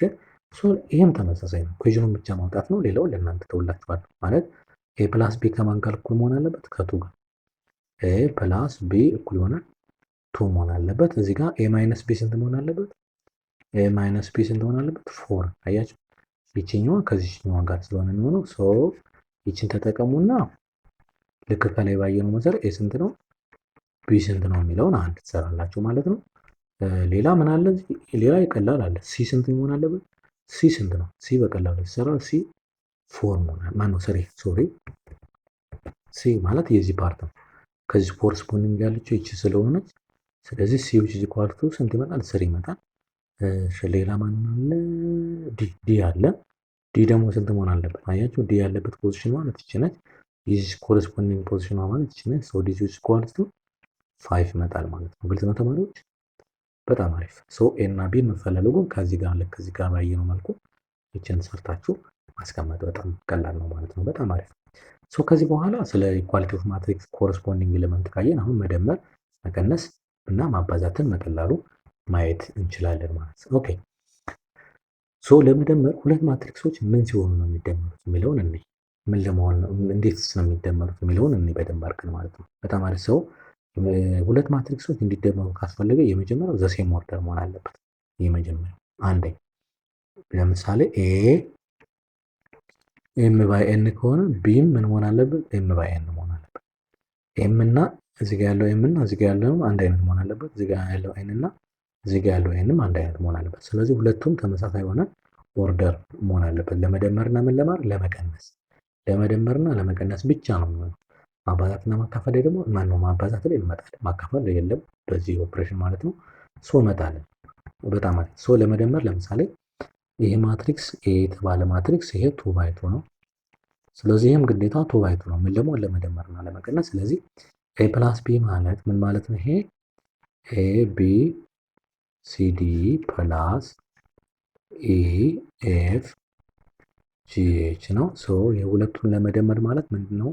ይህም ተመሳሳይ ነው። ኢኩዌሽኑን ብቻ ማውጣት ነው። ሌላውን ለእናንተ ተውላችኋል። ማለት ኤ ፕላስ ቢ ከማን ጋር እኩል መሆን አለበት? ከቱ ጋር። ኤ ፕላስ ቢ እኩል ይሆናል ቱ መሆን አለበት። እዚህ ጋር ኤ ማይነስ ቢ ስንት መሆን አለበት? ኤ ማይነስ ቢ ስንት መሆን አለበት? ፎር። አያችሁ ይችኛዋ ከዚህኛዋ ጋር ስለሆነ የሚሆነው ይችን ተጠቀሙና ልክ ከላይ ባየነው መሰረት ኤ ስንት ነው ቢ ስንት ነው የሚለውን አንድ ትሰራላችሁ ማለት ነው። ሌላ ምን አለ? ሌላ ይቀላል አለ። ሲ ስንት መሆን አለበት? ሲ ስንት ነው? ሲ በቀላሉ ይሰራል። ሲ ፎር መሆን ማነው? ሶሪ ሲ ማለት የዚህ ፓርት ነው። ከዚህ ኮረስፖንዲንግ ያለችው ይቺ ስለሆነች ስለዚህ ሲ ዊች ኢዝ ኢኳል ቱ ስንት ይመጣል? ስሪ ይመጣል። ሌላ ማን አለ? ዲ አለ። ዲ ደግሞ ስንት መሆን አለበት? አያችሁ ዲ ያለበት ፖዚሽን ማለት ይቺ ነች። ይህ ኮረስፖንዲንግ ፖዚሽን ማለት ይቺ ነች። ዲ ኢዝ ኢኳል ቱ 5 ይመጣል ማለት ነው። ግልጽ ነው ተማሪዎች? በጣም አሪፍ። ኤ እና ቢ የምንፈልጉ ከዚህ ጋር ልክ ከዚህ ጋር ባየነው መልኩ ይችን ሰርታችሁ ማስቀመጥ በጣም ቀላል ነው ማለት ነው። በጣም አሪፍ። ከዚህ በኋላ ስለ ኢኳሊቲ ኦፍ ማትሪክስ ኮረስፖንዲንግ ኤሌመንት ካየን አሁን መደመር፣ መቀነስ እና ማባዛትን በቀላሉ ማየት እንችላለን ማለት ነው። ኦኬ ለመደመር ሁለት ማትሪክሶች ምን ሲሆኑ ነው የሚደመሩት የሚለውን እንይ። ምን ለመሆን ነው እንዴትስ ነው የሚደመሩት የሚለውን እንይ በደንብ አድርገን ማለት ነው። በጣም አሪፍ። ሁለት ማትሪክሶች እንዲደመሩ ካስፈለገ የመጀመሪያው ዘሴም ኦርደር መሆን አለበት። የመጀመሪያው አንደኛ ለምሳሌ ኤ ኤም ባይ ኤን ከሆነ ቢም ምን መሆን አለበት? ኤም ባይ ኤን መሆን አለበት። ኤም እና እዚህ ጋር ያለው ኤም እና እዚህ ጋር ያለው አንድ አይነት መሆን አለበት። እዚህ ጋር ያለው ኤን እና እዚህ ጋር ያለው ኤንም አንድ አይነት መሆን አለበት። ስለዚህ ሁለቱም ተመሳሳይ የሆነ ኦርደር መሆን አለበት። ለመደመርና ምን ለማድረግ ለመቀነስ፣ ለመደመርና ለመቀነስ ብቻ ነው የሚሆነው። ማባዛትና ማካፈል ደግሞ ማነው ማባዛት ላይ እንመጣለን። ማካፈል የለም በዚህ ኦፕሬሽን ማለት ነው። እመጣለን። በጣም አሪፍ። ለመደመር ለምሳሌ ይሄ ማትሪክስ ኤ የተባለ ማትሪክስ ይሄ ቱ ባይ ቱ ነው። ስለዚህ ይህም ግዴታ ቱ ባይ ቱ ነው። ምን ደግሞ ለመደመርና ለመቀነስ። ስለዚህ ኤ ፕላስ ቢ ማለት ምን ማለት ነው? ይሄ ኤ ቢ ሲ ዲ ፕላስ ኢ ኤፍ ጂ ኤች ነው። የሁለቱን ለመደመር ማለት ምንድን ነው?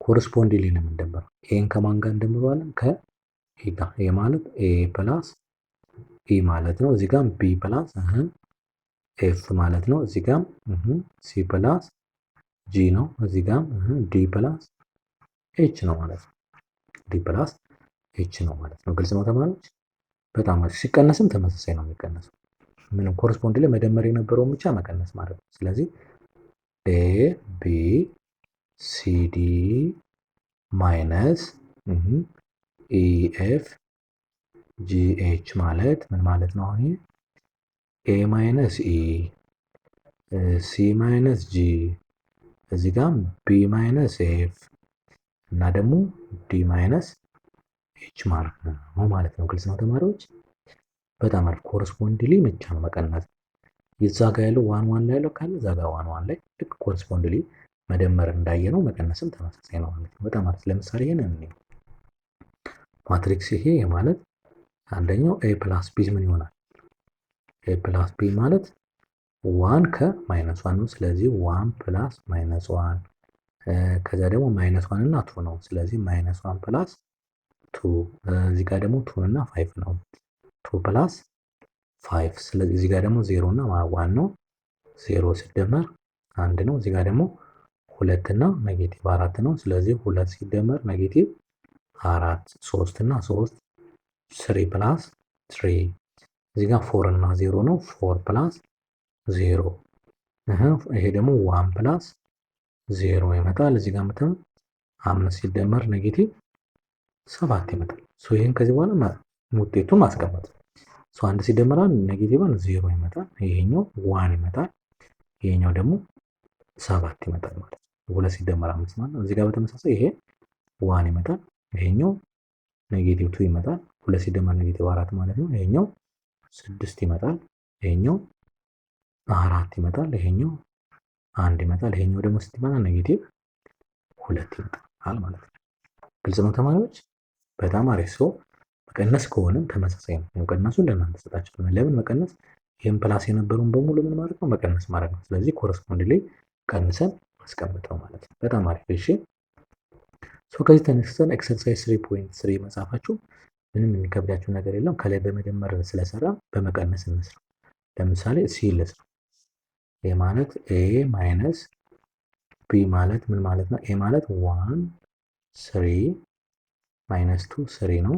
ኮረስፖንዲንግ ነው የምንደምረው። ኤን ከማን ጋር እንደምረዋለን? ከኤ ጋር። ኤ ማለት ኤ ፕላስ ኢ ማለት ነው። እዚህ ጋር ቢ ፕላስ ኤፍ ማለት ነው። እዚህ ጋር ሲ ፕላስ ጂ ነው። እዚህ ጋር ዲ ፕላስ ኤች ነው ማለት ነው። ዲ ፕላስ ኤች ነው ማለት ነው። ግልጽ ነው ተማሪዎች? በጣም ሲቀነስም ተመሳሳይ ነው የሚቀነሰው። ምንም ኮረስፖንድ ላይ መደመር የነበረውን ብቻ መቀነስ ማለት ነው። ስለዚህ ኤ ቢ ሲ ዲ ማይነስ ኢ ኤፍ ጂ ኤች ማለት ምን ማለት ነው? አሁን ኤ ማይነስ ኢ ሲ ማይነስ ጂ እዚህ ጋር ቢ ማይነስ ኤፍ እና ደግሞ ዲ ማይነስ ኤች ማለት ነው። ግልጽ ነው ተማሪዎች? በጣም አሪፍ። ኮረስፖንድሊ ብቻ ነው መቀነስ። የዛ ጋር ያለው ዋን ዋን ላይ ያለው ካለ እዛ ጋር ዋን ዋን ላይ ልክ ኮረስፖንድሊ መደመር እንዳየነው መቀነስም ተመሳሳይ ነው ማለት ነው። በጣም አሪፍ። ለምሳሌ ይሄንን እንየው። ማትሪክስ ይሄ ማለት አንደኛው ኤ ፕላስ ቢ ምን ይሆናል? ኤ ፕላስ ቢ ማለት ዋን ከማይነስ ዋን ነው። ስለዚህ ዋን ፕላስ ማይነስ ዋን ከዛ ደግሞ ማይነስ ዋን እና ቱ ነው። ስለዚህ ማይነስ ዋን ፕላስ ቱ እዚህ ጋር ደግሞ ቱ እና ፋይቭ ነው። ቱ ፕላስ ፋይቭ ስለዚህ እዚህ ጋር ደግሞ ዜሮ እና ዋን ነው። ዜሮ ሲደመር አንድ ነው። እዚህ ጋር ደግሞ ሁለት እና ኔጌቲቭ አራት ነው። ስለዚህ ሁለት ሲደመር ኔጌቲቭ አራት ሶስት እና ሶስት ስሪ ፕላስ ስሪ እዚህ ጋር ፎር እና ዜሮ ነው። ፎር ፕላስ ዜሮ ይሄ ደግሞ ዋን ፕላስ ዜሮ ይመጣል። እዚህ ጋር ምትም አምስት ሲደመር ኔጌቲቭ ሰባት ይመጣል። ይህን ከዚህ በኋላ ውጤቱን ማስቀመጥ አንድ ሲደመር አንድ ኔጌቲቭ አንድ ዜሮ ይመጣል። ይሄኛው ዋን ይመጣል። ይሄኛው ደግሞ ሰባት ይመጣል ማለት ነው። ሁለት ሲደመር አምስት ማለት ነው። እዚህ ጋር በተመሳሳይ ይሄ ዋን ይመጣል። ይሄኛው ኔጌቲቭ ቱ ይመጣል። ሁለት ሲደመር ኔጌቲቭ አራት ማለት ነው። ይሄኛው ስድስት ይመጣል። ይሄኛው አራት ይመጣል። ይሄኛው አንድ ይመጣል። ይሄኛው ደግሞ ስንት ይመጣል? ኔጌቲቭ ሁለት ይመጣል ማለት ነው። ግልጽ ነው ተማሪዎች? በጣም አሪፍ። ሰው መቀነስ ከሆነም ተመሳሳይ ነው። መቀነሱን ለእናንተ ሰጣችኋለሁ። ለምን መቀነስ? ይህም ፕላስ የነበረውን በሙሉ ምን ማለት ነው? መቀነስ ማለት ነው። ስለዚህ ኮረስፖንድ ላይ ቀንሰን አስቀምጠው ማለት ነው። በጣም አሪፍ። እሺ ከዚህ ተነስተን ኤክሰርሳይዝ 3.3 መጻፋችሁ ምንም የሚከብዳችሁ ነገር የለም። ከላይ በመደመር ስለሰራ በመቀነስ እንስራ። ለምሳሌ ሲ ልስራ። ኤ ማለት ኤ ማይነስ ቢ ማለት ምን ማለት ነው? ኤ ማለት 1 3 ማይነስ 2 3 ነው።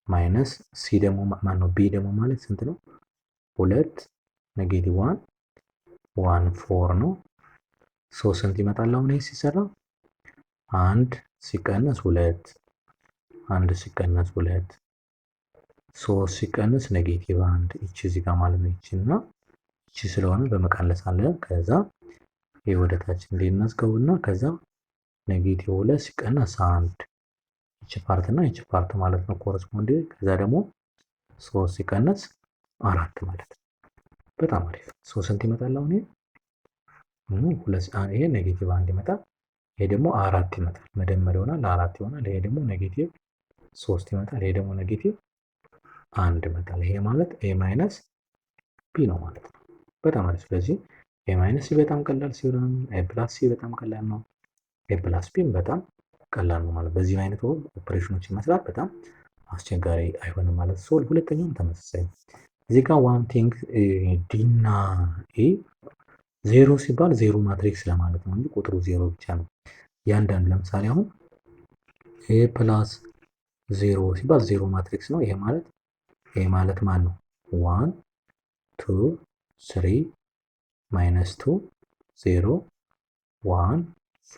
ማይነስ ሲ ደግሞ ማን ነው? ቢ ደግሞ ማለት ስንት ነው? 2 ኔጌቲቭ 1 1 4 ነው። ስንት ይመጣል አሁን ይሄ ሲሰራ? 1 ሲቀነስ 2 1 ሲቀነስ 2 3 ሲቀነስ ኔጌቲቭ 1 እቺ እዚህ ጋር ማለት ነው። እቺና እቺ ስለሆነ በመቀነስ አለ። ከዛ ይሄ ወደ ታች እንዲናስገቡና ከዛ ኔጌቲቭ 2 ሲቀነስ 1 እቺ ፓርት እና እቺ ፓርት ማለት ነው ኮረስፖንድ። ከዛ ደግሞ 3 ሲቀነስ 4 ማለት ነው። በጣም አሪፍ። ስንት ይመጣል አሁን ይሄ ኔጌቲቭ 1 ይመጣል። ይሄ ደግሞ 4 ይመጣል። መደመር ይሆናል 4 ይሆናል። ይሄ ደግሞ ኔጌቲቭ 3 ይመጣል። ይሄ ደግሞ ኔጌቲቭ 1 ይመጣል። ይሄ ማለት ኤ ማይነስ ቢ ነው ማለት ነው። በጣም አሪፍ። ስለዚህ ኤ ማይነስ ሲ በጣም ቀላል ሲሆን ኤ ፕላስ ሲ በጣም ቀላል ነው። ኤ ፕላስ ቢም በጣም ቀላል ነው ማለት በዚህ አይነት ኦፕሬሽኖችን መስራት በጣም አስቸጋሪ አይሆንም ማለት ነው። ሁለተኛውም ተመሳሳይ ነው። እዚህ ጋር ዋን ቲንግ ዲ እና ኤ ዜሮ ሲባል ዜሮ ማትሪክስ ለማለት ነው እንጂ ቁጥሩ ዜሮ ብቻ ነው። እያንዳንዱ ለምሳሌ አሁን ኤ ፕላስ ዜሮ ሲባል ዜሮ ማትሪክስ ነው። ይሄ ማለት ማን ነው? 1 2 3 ማይነስ 2 0 1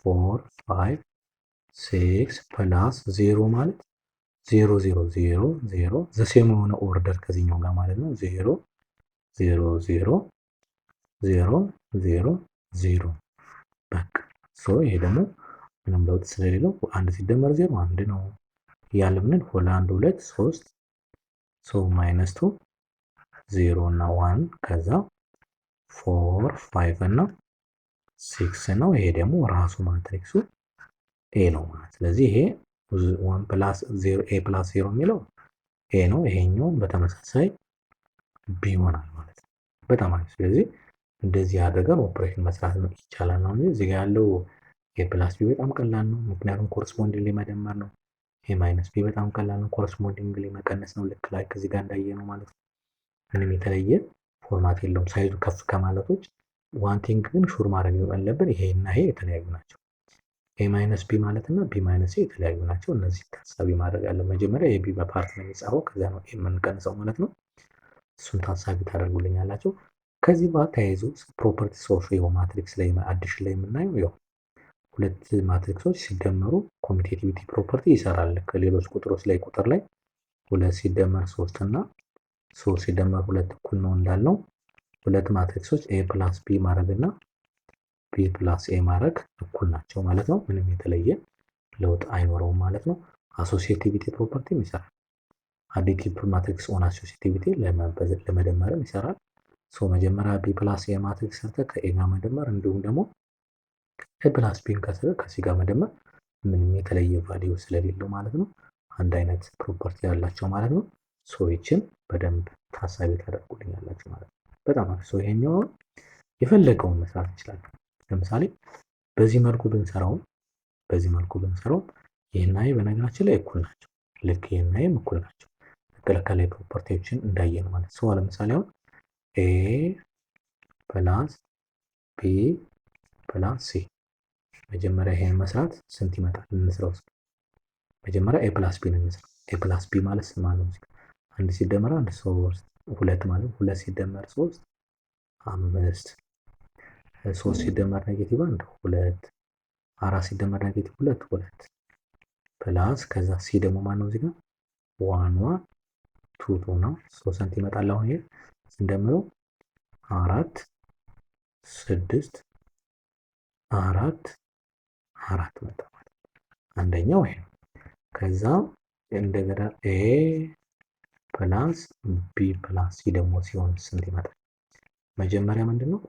4 5 6 ፕላስ 0 ማለት 0 0 0 0 ዘሴም የሆነ ኦርደር ከዚህኛው ጋር ማለት ነው። 0 0 0 0 0 0 በቃ ይሄ ደግሞ ምንም ለውጥ ስለሌለው አንድ ሲደመር 0 አንድ ነው እያለ ብንል 1 2 3 ማይነስ 2 0 እና 1 ከዛ 4 5 እና 6 ነው። ይሄ ደግሞ ራሱ ማትሪክሱ ኤ ነው ማለት። ስለዚህ ይሄ 1 ፕላስ 0 ኤ ፕላስ 0 የሚለው ኤ ነው። ይሄኛውም በተመሳሳይ ቢ ይሆናል ማለት ነው። በጣም አሪፍ። ስለዚህ እንደዚህ አድርገን ኦፕሬሽን መስራት ይቻላል ነው እንጂ እዚህ ጋር ያለው ኤ ፕላስ ቢ በጣም ቀላል ነው፣ ምክንያቱም ኮረስፖንዲንግ ላይ መደመር ነው። ኤ ማይነስ ቢ በጣም ቀላል ነው፣ ኮረስፖንዲንግ ላይ መቀነስ ነው። ልክ ላይ ከዚህ ጋር እንዳየ ነው ማለት ነው። ምንም የተለየ ፎርማት የለውም ሳይዙ ከፍ ከማለቶች። ዋን ቲንግ ግን ሹር ማድረግ ያለብን ይሄ እና ይሄ የተለያዩ ናቸው። ኤ ማይነስ ቢ ማለት እና ቢ ማይነስ ኤ የተለያዩ ናቸው። እነዚህ ታሳቢ ማድረግ ያለ መጀመሪያ የቢ በፓርት ነው የሚጻፈው፣ ከዚያ ነው ኤ የምንቀንሰው ማለት ነው። እሱን ታሳቢ ታደርጉልኛላቸው። ከዚህ በኋላ ተያይዞ ፕሮፐርቲስ ኦፍ ማትሪክስ ላይ አዲሽን ላይ የምናየው ያው ሁለት ማትሪክሶች ሲደመሩ ኮሚቴቲቪቲ ፕሮፐርቲ ይሰራል። ከሌሎች ቁጥሮች ላይ ቁጥር ላይ 2 ሲደመር 3 እና 3 ሲደመር 2 እኩል ነው እንዳልነው ሁለት ማትሪክሶች ኤ ፕላስ ቢ ማድረግ እና ቢ ፕላስ ኤ ማድረግ እኩል ናቸው ማለት ነው። ምንም የተለየ ለውጥ አይኖረውም ማለት ነው። አሶሲዬቲቪቲ ፕሮፐርቲም ይሰራል። አዲቲቭ ማትሪክስ ኦን አሶሲዬቲቪቲ ለመደመርም ይሰራል። መጀመሪያ ቢ ፕላስ ኤ ማትሪክስ ሰርተ ከኤ ጋር መደመር እንዲሁም ደግሞ ኤ ፕላስ ቢን ከሲ ጋር መደመር ምንም የተለየ ቫልዩ ስለሌለው ማለት ነው አንድ አይነት ፕሮፐርቲ ያላቸው ማለት ነው። ይችን በደንብ ታሳቢ ታደርጉልኛላችሁ ማለት ነው። በጣም አሪፍ። ይሄኛው የፈለገውን መስራት ይችላል። ለምሳሌ በዚህ መልኩ ብንሰራው ይህና ይህ በነገራችን ላይ እኩል ናቸው። ልክ ይህና ይህም እኩል ናቸው። ከላይ ፕሮፐርቲዎችን እንዳየን ማለት ነው። ለምሳሌ አሁን ኤ ፕላስ ቢ ፕላስ ሲ መጀመሪያ ይሄን መስራት ስንት ይመጣል? እንስራው። መጀመሪያ ኤ ፕላስ ቢ ነው እንስራ። ኤ ፕላስ ቢ ማለት ስንት ነው? አንድ ሲደመር አንድ 3 ሁለት ማለት 2 ሲደመር 3 5 3 ሲደመር ኔጌቲቭ 1 2 4 ሲደመር ኔጌቲቭ 2 2 ፕላስ ከዛ ሲ ደግሞ ማን ነው? እዚህ ጋር 1 1 2 2 ነው። ስንት ይመጣል? አሁን ይሄ ስንደምረው 4 6 4 4 መጣ ማለት አንደኛው ይሄ ነው። ከዛ እንደገና ኤ ፕላስ ቢ ፕላስ ሲ ደግሞ ሲሆን ስንት ይመጣል? መጀመሪያ ምንድነው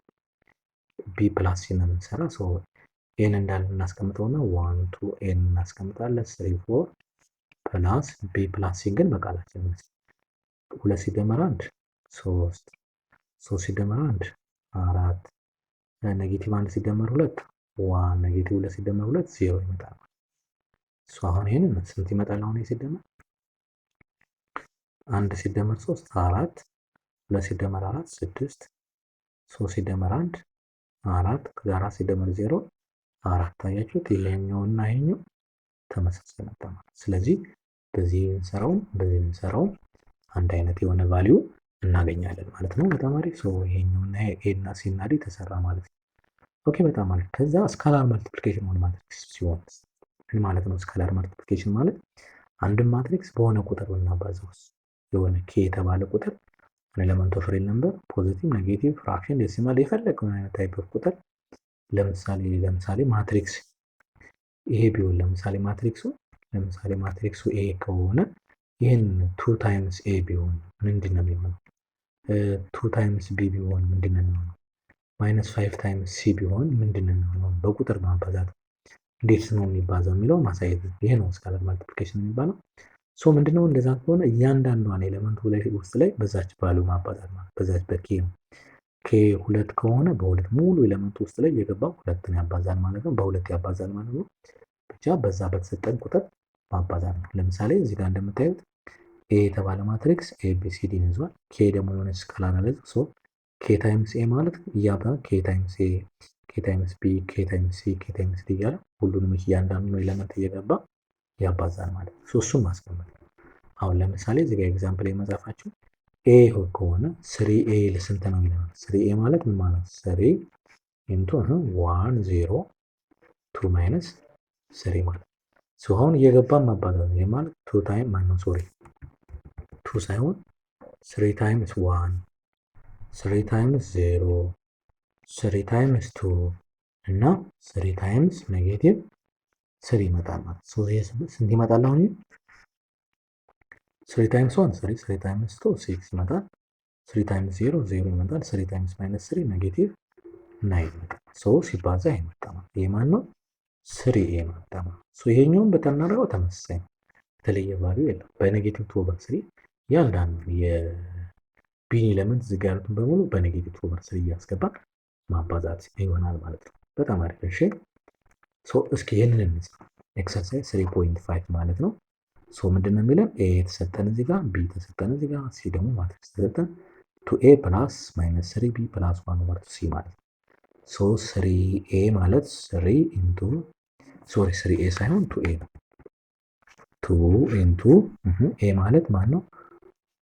ቢ ፕላስ ሲ ነው የምንሰራ። ኤን እንዳለ እናስቀምጠውና 1 2 ኤን እናስቀምጣለን 3 4 ፕላስ ቢ ፕላስ ሲን ግን በቃላችን ሁለት ሲደመር አንድ ሶስት፣ ሶስት ሲደመር አንድ አራት፣ ኔጌቲቭ አንድ ሲደመር ሁለት ዋን፣ ኔጌቲቭ ሁለት ሲደመር ሁለት ዜሮ ይመጣል። እሱ አሁን ይሄንን ስንት ይመጣል? አሁን ሲደመር አንድ ሲደመር ሶስት አራት፣ ሁለት ሲደመር አራት ስድስት፣ ሶስት ሲደመር አንድ አራት፣ አራት ሲደመር ዜሮ አራት። አያችሁት? ይሄኛውና ይሄኛው ተመሳሳይ መጣ ማለት። ስለዚህ በዚህ የምንሰራው አንድ አይነት የሆነ ቫልዩ እናገኛለን ማለት ነው። በጣም አሪፍ። ይሄኛውና ኤ እና ሲ እና ዲ ተሰራ ማለት ነው። ኦኬ በጣም አሪፍ። ከዛ ስካላር መልቲፕሊኬሽን ኦን ማትሪክስ ሲሆን ምን ማለት ነው? ስካላር መልቲፕሊኬሽን ማለት አንድን ማትሪክስ በሆነ ቁጥር ብናባዛው የሆነ ኬ የተባለ ቁጥር ኤሌመንት ኦፍ ሪል ነምበር ፖዚቲቭ፣ ኔጌቲቭ፣ ፍራክሽን፣ ዴሲማል የፈለገውን አይነት ታይፕ ኦፍ ቁጥር ለምሳሌ ማትሪክስ ይሄ ቢሆን ለምሳሌ ማትሪክሱ ኤ ከሆነ ይህን 2 ታይምስ ኤ ቢሆን ምንድን ነው የሚሆነው? 2 ታይምስ ቢ ቢሆን ምንድን ነው የሚሆነው? ማይነስ 5 ታይምስ ሲ ቢሆን ምንድን ነው የሚሆነው? በቁጥር ማባዛት እንዴት ነው የሚባዛው የሚለው ማሳየት ነው። ይሄ ነው ስካላር ማልቲፕሊኬሽን የሚባለው። ምንድነው እንደዛ ከሆነ እያንዳንዷን ኤሌመንቱ ውስጥ ላይ በዛች ቫሉ ማባዛት ማለት በዛች በኬ ነው። ኬ ሁለት ከሆነ በሁለት ሙሉ ኤሌመንቱ ውስጥ ላይ የገባው ሁለትን ያባዛል ማለት ነው። በሁለት ያባዛል ማለት ነው። ብቻ በዛ በተሰጠን ቁጥር ማባዛት ነው። ለምሳሌ እዚህ ጋር እንደምታዩት ኤ የተባለ ማትሪክስ ኤ ቢ ሲ ዲን ይዟል። ኬ ደግሞ የሆነች ስካላር አለ። ኬ ታይምስ ኤ ማለት እያባዛ ኬ ታይምስ ኤ፣ ኬ ታይምስ ቢ፣ ኬ ታይምስ ሲ፣ ኬ ታይምስ ዲ እያለ ሁሉንም እያንዳንዱ ኤሌመንት እየገባ ያባዛል ማለት ነው። እሱም ማስቀመጥ። አሁን ለምሳሌ እዚህ ጋር ኤግዛምፕል የመጻፋችሁ ኤ ከሆነ ስሪ ኤ ለስንት ነው ይላል። ስሪ ኤ ማለት ምን ማለት? ስሪ ኢንቱ 1 0 2 ማይነስ ስሪ ማለት አሁን እየገባን ማባዛት ነው። ማለት 2 ታይም ማነው ሶሪ 2 ሳይሆን 3 ታይምስ 1 3 ታይምስ 0 3 ታይምስ 2 እና 3 ታይምስ ኔጌቲቭ 3 ይመጣል ማለት ነው። ስንት ይመጣል? አሁን 3 ታይምስ 1 3፣ 3 ታይምስ 2 6 ይመጣል። 3 ታይምስ 0 0 ይመጣል። 3 ታይምስ ማይነስ 3 ኔጌቲቭ 9 ይመጣል። ሲባዛ ይመጣ ማለት ይሄ ማን ነው? 3 ኤ መጣ ማለት ይሄኛውን በተናረገው ተመሳሳይ ነው። የተለየ ቫልዩ የለም። በኔጌቲቭ 2 ኦቨር 3 ያንዳንዱ የቢን ኤሌመንት እዚህ ጋር ያሉትን በሙሉ በኔጌቲቭ 2 ኦቨር 3 እያስገባ ማባዛት ይሆናል ማለት ነው። በጣም አሪፍ። እሺ እስኪ ይሄንን እንስራ። ኤክሰርሳይዝ 3.5 ማለት ነው። ምንድን ነው የሚለን? ኤ የተሰጠን እዚህ ጋር፣ ቢ ተሰጠን እዚህ ጋር፣ ሲ ደግሞ ማትሪክስ ተሰጠን 2ኤ ፕላስ ማይነስ 3ቢ ፕላስ 1 ኦቨር ሲ ማለት ነው። 3ኤ ማለት 3 ኢንቱ ሶሪ 3ኤ ሳይሆን 2ኤ ነው። 2 ኢንቱ ኤ ማለት ማን ነው?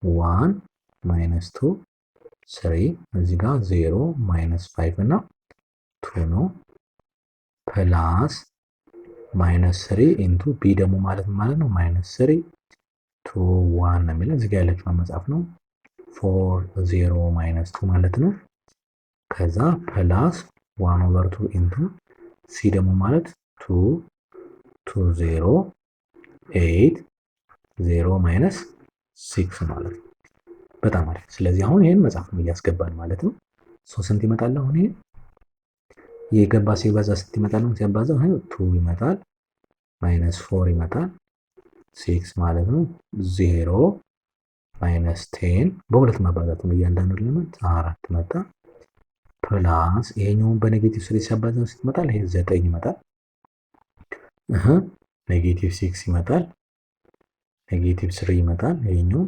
1 ማይነስ 2 3 እዚህ ጋር 0 ማይነስ 5 እና 2 ነው ፕላስ ማይነስ 3 ኢንቱ ቢ ደግሞ ማለት ነው ማይነስ 3 2 1 ነው የሚለው እዚህ ጋር ያለችው መጻፍ ነው። 4 0 ማይነስ 2 ማለት ነው። ከዛ ፕላስ 1 ኦቨር 2 ኢንቱ ሲ ደግሞ ማለት 2 2 0 8 0 ማይነስ 6 ማለት ነው። በጣም አሪፍ። ስለዚህ አሁን ይሄን መጻፍ ነው እያስገባን ማለት ነው። ስንት ይመጣል? አሁን ይሄ የገባ ሲባዛ ስንት ይመጣል? ነው ሲያባዛ 2 ይመጣል ማይነስ 4 ይመጣል 6 ማለት ነው። 0 ማይነስ 10 በሁለት ማባዛት ነው እያንዳንዱ ኤሌመንት 4 መጣ ፕላስ ይሄኛውን በኔጌቲቭ 3 ሲያባዛ ስንት ይመጣል? ይሄ 9 ይመጣል። ኔጌቲቭ 6 ይመጣል። ኔጌቲቭ 3 ይመጣል። ይሄኛው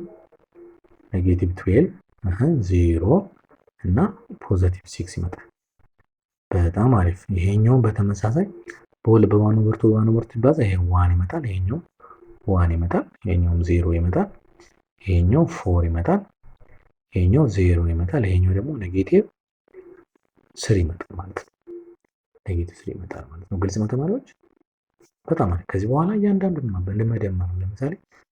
ኔጌቲቭ 12 0 እና ፖዚቲቭ 6 ይመጣል። በጣም አሪፍ። ይሄኛው በተመሳሳይ በዋን ኦቨር ቱ ይባዛ ይሄ 1 ይመጣል። ይሄኛው 1 ይመጣል። ይሄኛውም 0 ይመጣል። ይሄኛው 4 ይመጣል። ይሄኛው 0 ይመጣል። ይሄኛው ደግሞ ኔጌቲቭ 3 ይመጣል ማለት ነው። ኔጌቲቭ 3 ይመጣል ማለት ነው። ግልጽ ነው ተማሪዎች? በጣም አሪፍ። ከዚህ በኋላ እያንዳንዱን ለመደመር ነው። ለምሳሌ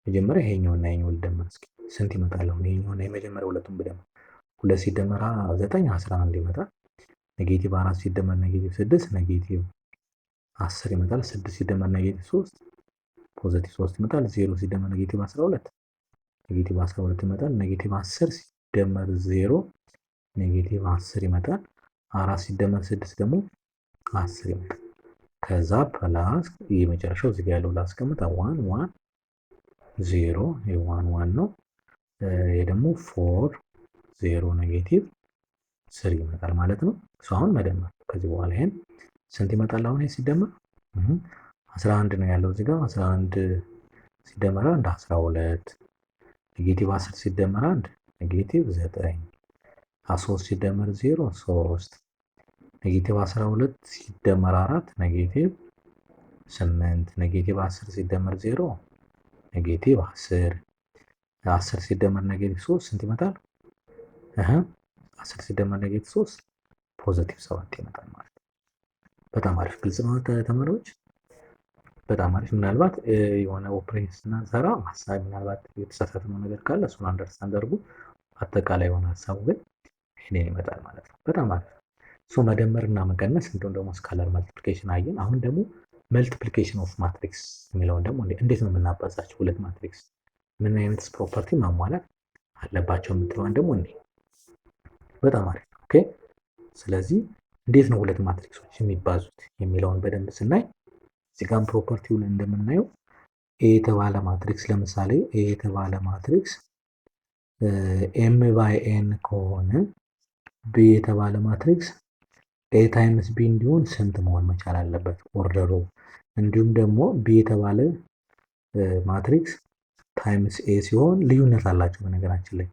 መጀመሪያ ይሄኛውና ይሄኛው ልደመር እስኪ ስንት ይመጣል? አሁን ይሄኛውና የመጀመሪያው ሁለቱም ብደመር 2 ሲደመር 9 11 ይመጣል። ኔጌቲቭ 4 ሲደመር ኔጌቲቭ 6 ኔጌቲቭ 10 ይመጣል። 6 ሲደመር ኔጌቲቭ 3 ፖዚቲቭ 3 ይመጣል። 0 ሲደመር ኔጌቲቭ 12 ኔጌቲቭ 12 ይመጣል። ኔጌቲቭ 10 ሲደመር 0 ኔጌቲቭ 10 ይመጣል። 4 ሲደመር 6 ደግሞ 10 ይመጣል። ከዛ ፕላስ የመጨረሻው እዚህ ጋር ያለው ላስቀምጥ 1 1 ዜሮ ዋን ዋን ነው። ይሄ ደግሞ 4 0 ኔጌቲቭ 3 ይመጣል ማለት ነው። አሁን መደመር ከዚህ በኋላ ይሄን ስንት ይመጣል? አሁን ይሄ ሲደመር 11 ነው ያለው እዚህ ጋር 11 ሲደመር 1 12 ኔጌቲቭ 10 ሲደመር 1 ኔጌቲቭ 9 3 ሲደመር 0 3 ኔጌቲቭ 12 ሲደመር 4 ኔጌቲቭ 8 ኔጌቲቭ 10 ሲደመር 0 ኔጌቲቭ 10 10 ሲደመር ኔጌቲቭ 3 ስንት ይመጣል? 10 ሲደመር ኔጌቲቭ 3 ፖዘቲቭ 7 ይመጣል ማለት ነው። በጣም አሪፍ ግልጽ ነው ተማሪዎች። በጣም አሪፍ። ምናልባት የሆነ ኦፕሬሽን ስናሰራ ሀሳብ ምናልባት የተሳሳተነው ነገር ካለ እሱን አንደርስታንድ አድርጉ። አጠቃላይ የሆነ ሀሳቡ ግን ይሄን ይመጣል ማለት ነው። በጣም አሪፍ። ሶ መደመር እና መቀነስ እንዲሁም ደግሞ ስካላር መልቲፕሊኬሽን አየን። አሁን ደግሞ መልቲፕሊኬሽን ኦፍ ማትሪክስ የሚለውን ደግሞ እንዴት ነው የምናባዛቸው? ሁለት ማትሪክስ ምን አይነት ፕሮፐርቲ ማሟላት አለባቸው የምትለውን ደግሞ እንዴ። በጣም አሪፍ። ኦኬ። ስለዚህ እንዴት ነው ሁለት ማትሪክሶች የሚባዙት የሚለውን በደንብ ስናይ እዚህ ጋር ፕሮፐርቲው ላይ እንደምናየው ኤ የተባለ ማትሪክስ ለምሳሌ ኤ የተባለ ማትሪክስ ኤም ባይ ኤን ከሆነ ቢ የተባለ ማትሪክስ ኤ ታይምስ ቢ እንዲሆን ስንት መሆን መቻል አለበት ኦርደሩ። እንዲሁም ደግሞ ቢ የተባለ ማትሪክስ ታይምስ ኤ ሲሆን ልዩነት አላቸው። በነገራችን ላይ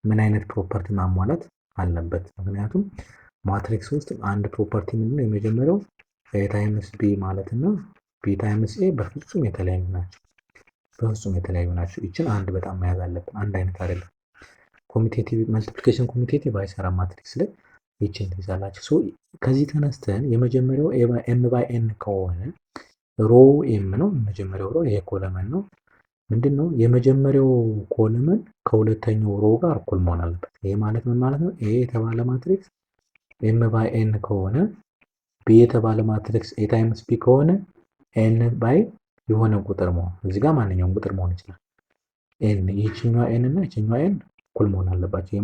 ምን አይነት ፕሮፐርቲ ማሟላት አለበት? ምክንያቱም ማትሪክስ ውስጥ አንድ ፕሮፐርቲ ምንድነው? የመጀመሪያው ኤ ታይምስ ቢ ማለት እና ቢ ታይምስ ኤ በፍጹም የተለያዩ ናቸው። በፍጹም የተለያዩ ናቸው። ይችን አንድ በጣም መያዝ አለብን። አንድ አይነት አይደለም። ኮሚቴቲቭ መልቲፕሊኬሽን ኮሚቴቲቭ አይሰራ ማትሪክስ ላይ ይችን ትይዛላችሁ። ከዚህ ተነስተን የመጀመሪያው ኤም ባይ ኤን ከሆነ ሮ ኤም ነው። የመጀመሪያው ሮ ይሄ ኮለመን ነው። ምንድነው የመጀመሪያው ኮለመን ከሁለተኛው ሮ ጋር እኩል መሆን አለበት። ይሄ ማለት ምን ማለት ነው? ኤ የተባለ ማትሪክስ ኤም ባይ ኤን ከሆነ ቢ የተባለ ማትሪክስ ኤ ታይምስ ቢ ከሆነ ኤን ባይ የሆነ ቁጥር መሆን እዚህ ጋር ማንኛውም ቁጥር መሆን ይችላል። ኤን ይህችኛዋ ኤን እና ይህችኛዋ ኤን እኩል መሆን አለባቸው። ይሄ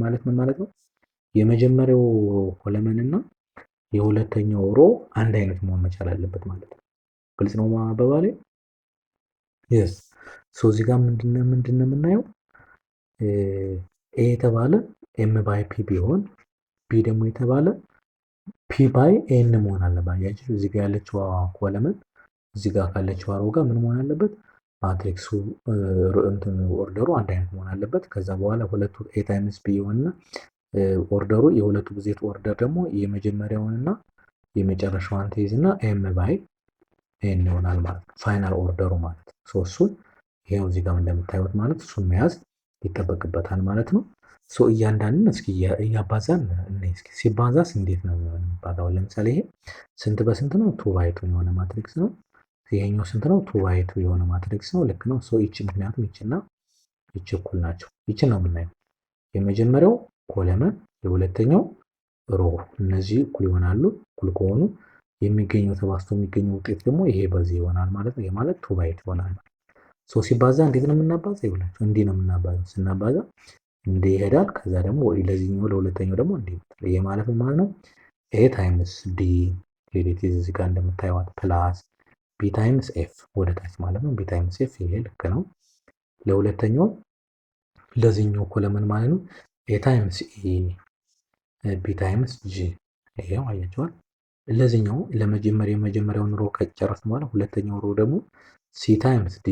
ማለት ምን ማለት ነው? የመጀመሪያው ኮለመን እና የሁለተኛው ሮ አንድ አይነት መሆን መቻል አለበት ማለት ነው። ግልጽ ነው አባባሌ? የስ ሶ እዚህ ጋር ምንድነው የምናየው? ኤ የተባለ ኤም ባይ ፒ ቢሆን ቢ ደግሞ የተባለ ፒ ባይ ኤን መሆን አለባት። ያቺ እዚህ ጋር ያለችው ኮለመን እዚህ ጋር ካለችው ሮ ጋር ምን መሆን አለበት? ማትሪክሱ እንትን ኦርደሩ አንድ አይነት መሆን አለበት። ከዛ በኋላ ሁለቱ ኤ ታይምስ ቢ ይሆንና ኦርደሩ የሁለቱ ብዜት ኦርደር ደግሞ የመጀመሪያውንና የመጨረሻዋን ትይዝና ኤም ባይ ኤን ይሆናል ማለት ነው። ፋይናል ኦርደሩ ማለት ነው። እሱን ይሄው እዚህ ጋር እንደምታዩት ማለት እሱን መያዝ ይጠበቅበታል ማለት ነው። እያንዳንዱን እስኪ እያባዛን እስኪ ሲባዛስ እንዴት ነው የሚባዛው? ለምሳሌ ይሄ ስንት በስንት ነው? ቱ ባይ ቱ የሆነ ማትሪክስ ነው። ይሄኛው ስንት ነው? ቱ ባይ ቱ የሆነ ማትሪክስ ነው። ልክ ነው። ይቺ ምክንያቱም ይቺና ይቺ እኩል ናቸው። ይቺን ነው የምናየው። የመጀመሪያው ኮለመን የሁለተኛው ሮ እነዚህ እኩል ይሆናሉ። እኩል ከሆኑ የሚገኘው ተባዝቶ የሚገኘው ውጤት ደግሞ ይሄ በዚህ ይሆናል ማለት ነው። ይሄ ማለት ቱ ባይ ቱ ይሆናል። ሲባዛ እንዴት ነው የምናባዛ? ይብላችሁ እንዲህ ነው የምናባዛ። ስናባዛ እንዲህ ይሄዳል። ከዛ ደግሞ ለዚህኛው ለሁለተኛው ደግሞ እንዲህ ይመጣል። ይሄ ማለት ማለት ነው ኤ ታይምስ ዲ ሄዲት እዚህ ጋር እንደምታዩት ፕላስ ቢ ታይምስ ኤፍ ወደ ታች ማለት ነው። ቢ ታይምስ ኤፍ ይሄ ልክ ነው። ለሁለተኛው ለዚህኛው ኮለመን ማለት ነው ኤ ታይምስ ኢ ቢ ታይምስ ጂ ይሄው አያችኋል። ለዚህኛው የመጀመሪያውን ሮ ከጨረስን በኋላ ሁለተኛው ሮ ደግሞ ሲ ታይምስ ዲ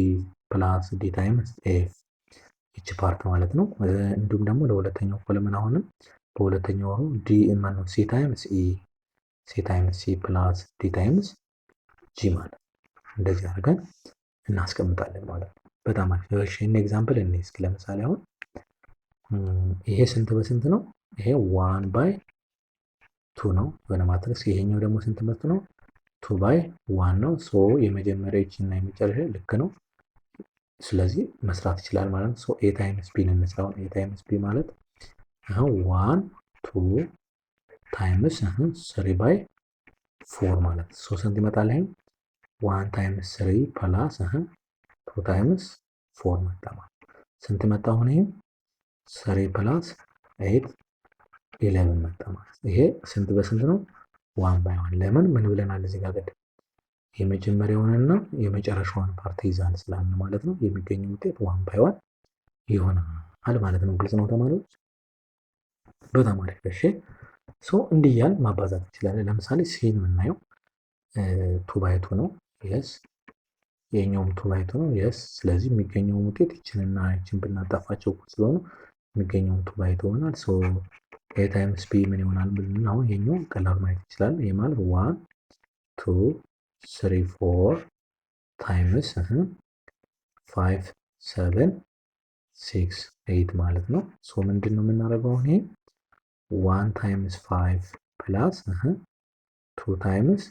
ፕላስ ዲ ታይምስ ኤፍ ይቺ ፓርት ማለት ነው። እንዲሁም ደግሞ ለሁለተኛው ኮለመን አሁንም በሁለተኛው ሮ ዲ ማነው ሲ ታይምስ ኢ ሲ ታይምስ ሲ ፕላስ ዲ ታይምስ ጂ ማለት እንደዚህ አድርገን እናስቀምጣለን ማለት ነው። በጣም አሪፍ። እሺ እኔ ኤግዛምፕል እኔ እስኪ ለምሳሌ አሁን ይሄ ስንት በስንት ነው? ይሄ 1 ባይ 2 ነው የሆነ ማትሪክስ። ይሄኛው ደግሞ ስንት በስንት ነው? 2 ባይ 1 ነው። የመጀመሪያው ይቺ እና የመጨረሻ ልክ ነው። ስለዚህ መስራት ይችላል ማለት ነው። ኤ ታይምስ ቢ እንስራው። ኤ ታይምስ ቢ ማለት 1 2 ታይምስ 3 ባይ 4 ማለት ስንት ይመጣል? ይሄ 1 ታይምስ 3 ፕላስ 2 ታይምስ 4 መጣ ማለት ስንት መጣ? አሁን ይሄ 3 ፕላስ 8 11 መጣ ማለት ይሄ ስንት በስንት ነው? 1 ባይ 1። ለምን ምን ብለናል እዚህ ጋር? የመጀመሪያውንና የመጨረሻውን ፓርት ይዛል ስላልን ማለት ነው የሚገኘው ውጤት 1/1 ይሆናል ማለት ነው። ግልጽ ነው ተማሪዎች? በጣም አሪፍ። እሺ እንዲህ እያልን ማባዛት እንችላለን። ለምሳሌ ሲን የምናየው 2/2 ነው። የስ የኛውም 2/2 ነው። የስ ስለዚህ የሚገኘው ውጤት ይችንና ይችን ብናጣፋቸው ስለሆኑ የሚገኘው 2/2 ይሆናል። ኤ ታይምስ ቢ ምን ይሆናል ብለን አሁን ይሄኛው ቀላል ማየት ይችላል። ይሄ ማለት 1 2 3 4 ታይምስ 5 7 6 8 ማለት ነው። ምንድን ነው የምናደርገው? ይሄ 1 ታይምስ 5 ፕላስ 2 ታይምስ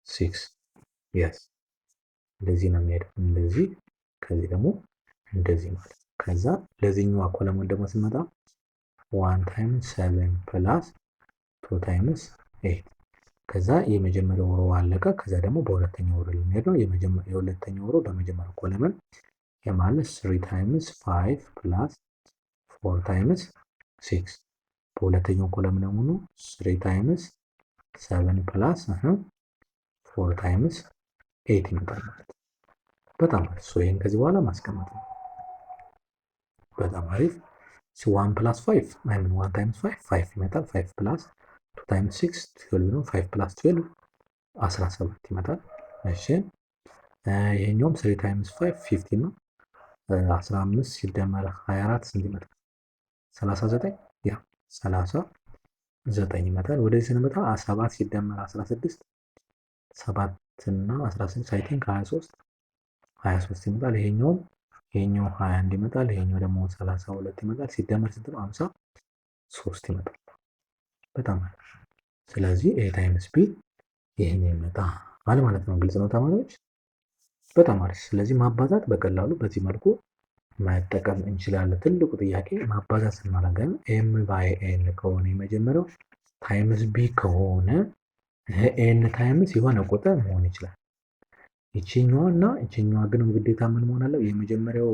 6 የስ እንደዚህ ነው የሚሄደው። እንደዚህ ከዚህ ደግሞ እንደዚህ ማለት ነው። ከዛ ለዚህኛው ኮለሙን ደግሞ ስንመጣ 1 ታይምስ 7 ፕላስ 2 ታይምስ 8 ከዛ የመጀመሪያው ሮ አለቀ። ከዛ ደግሞ በሁለተኛው ሮ ልንሄድ ነው። የሁለተኛው ሮ በመጀመሪያው ኮለመን የማለት 3 ታይምስ 5 ፕላስ 4 ታይምስ 6 በሁለተኛው ኮለምን ደግሞ 3 ታይምስ 7 ፕላስ 4 ታይምስ 8 ይመጣል ማለት ነው። በጣም አሪፍ። ይህን ከዚህ በኋላ ማስቀመጥ ነው። በጣም አሪፍ። 1 ፕላስ 5 1 ታይምስ 5 ይመጣል። 5 ፕላስ 2 ታይምስ 6 12 ነው። 5 ፕላስ 12 17 ይመጣል። እሺ ይሄኛውም 3 ታይምስ 5 15 ነው። 15 ሲደመር 24 ስንት ይመጣል? 39 ያ 39 ይመጣል። ወደዚህ ስንመጣ 7 ሲደመር 16 7 እና 16 አይ ቲንክ 23 ይመጣል። ይሄኛው 21 ይመጣል። ይሄኛው ደግሞ 32 ይመጣል። ሲደመር ስንት ነው? 53 ይመጣል። በጣም አሪፍ። ስለዚህ ኤ ታይምስ ቢ ይሄን ይመጣል ማለት ነው። ግልጽ ነው ተማሪዎች? በጣም አሪፍ። ስለዚህ ማባዛት በቀላሉ በዚህ መልኩ መጠቀም እንችላለን። ትልቁ ጥያቄ ማባዛት ስናደርገን ኤም ባይ ኤን ከሆነ የመጀመሪያው ታይምስ ቢ ከሆነ ኤን ታይምስ የሆነ ቁጥር መሆን ይችላል። ይችኛዋ እና ይችኛዋ ግን ግዴታ ምን መሆን አለ? የመጀመሪያው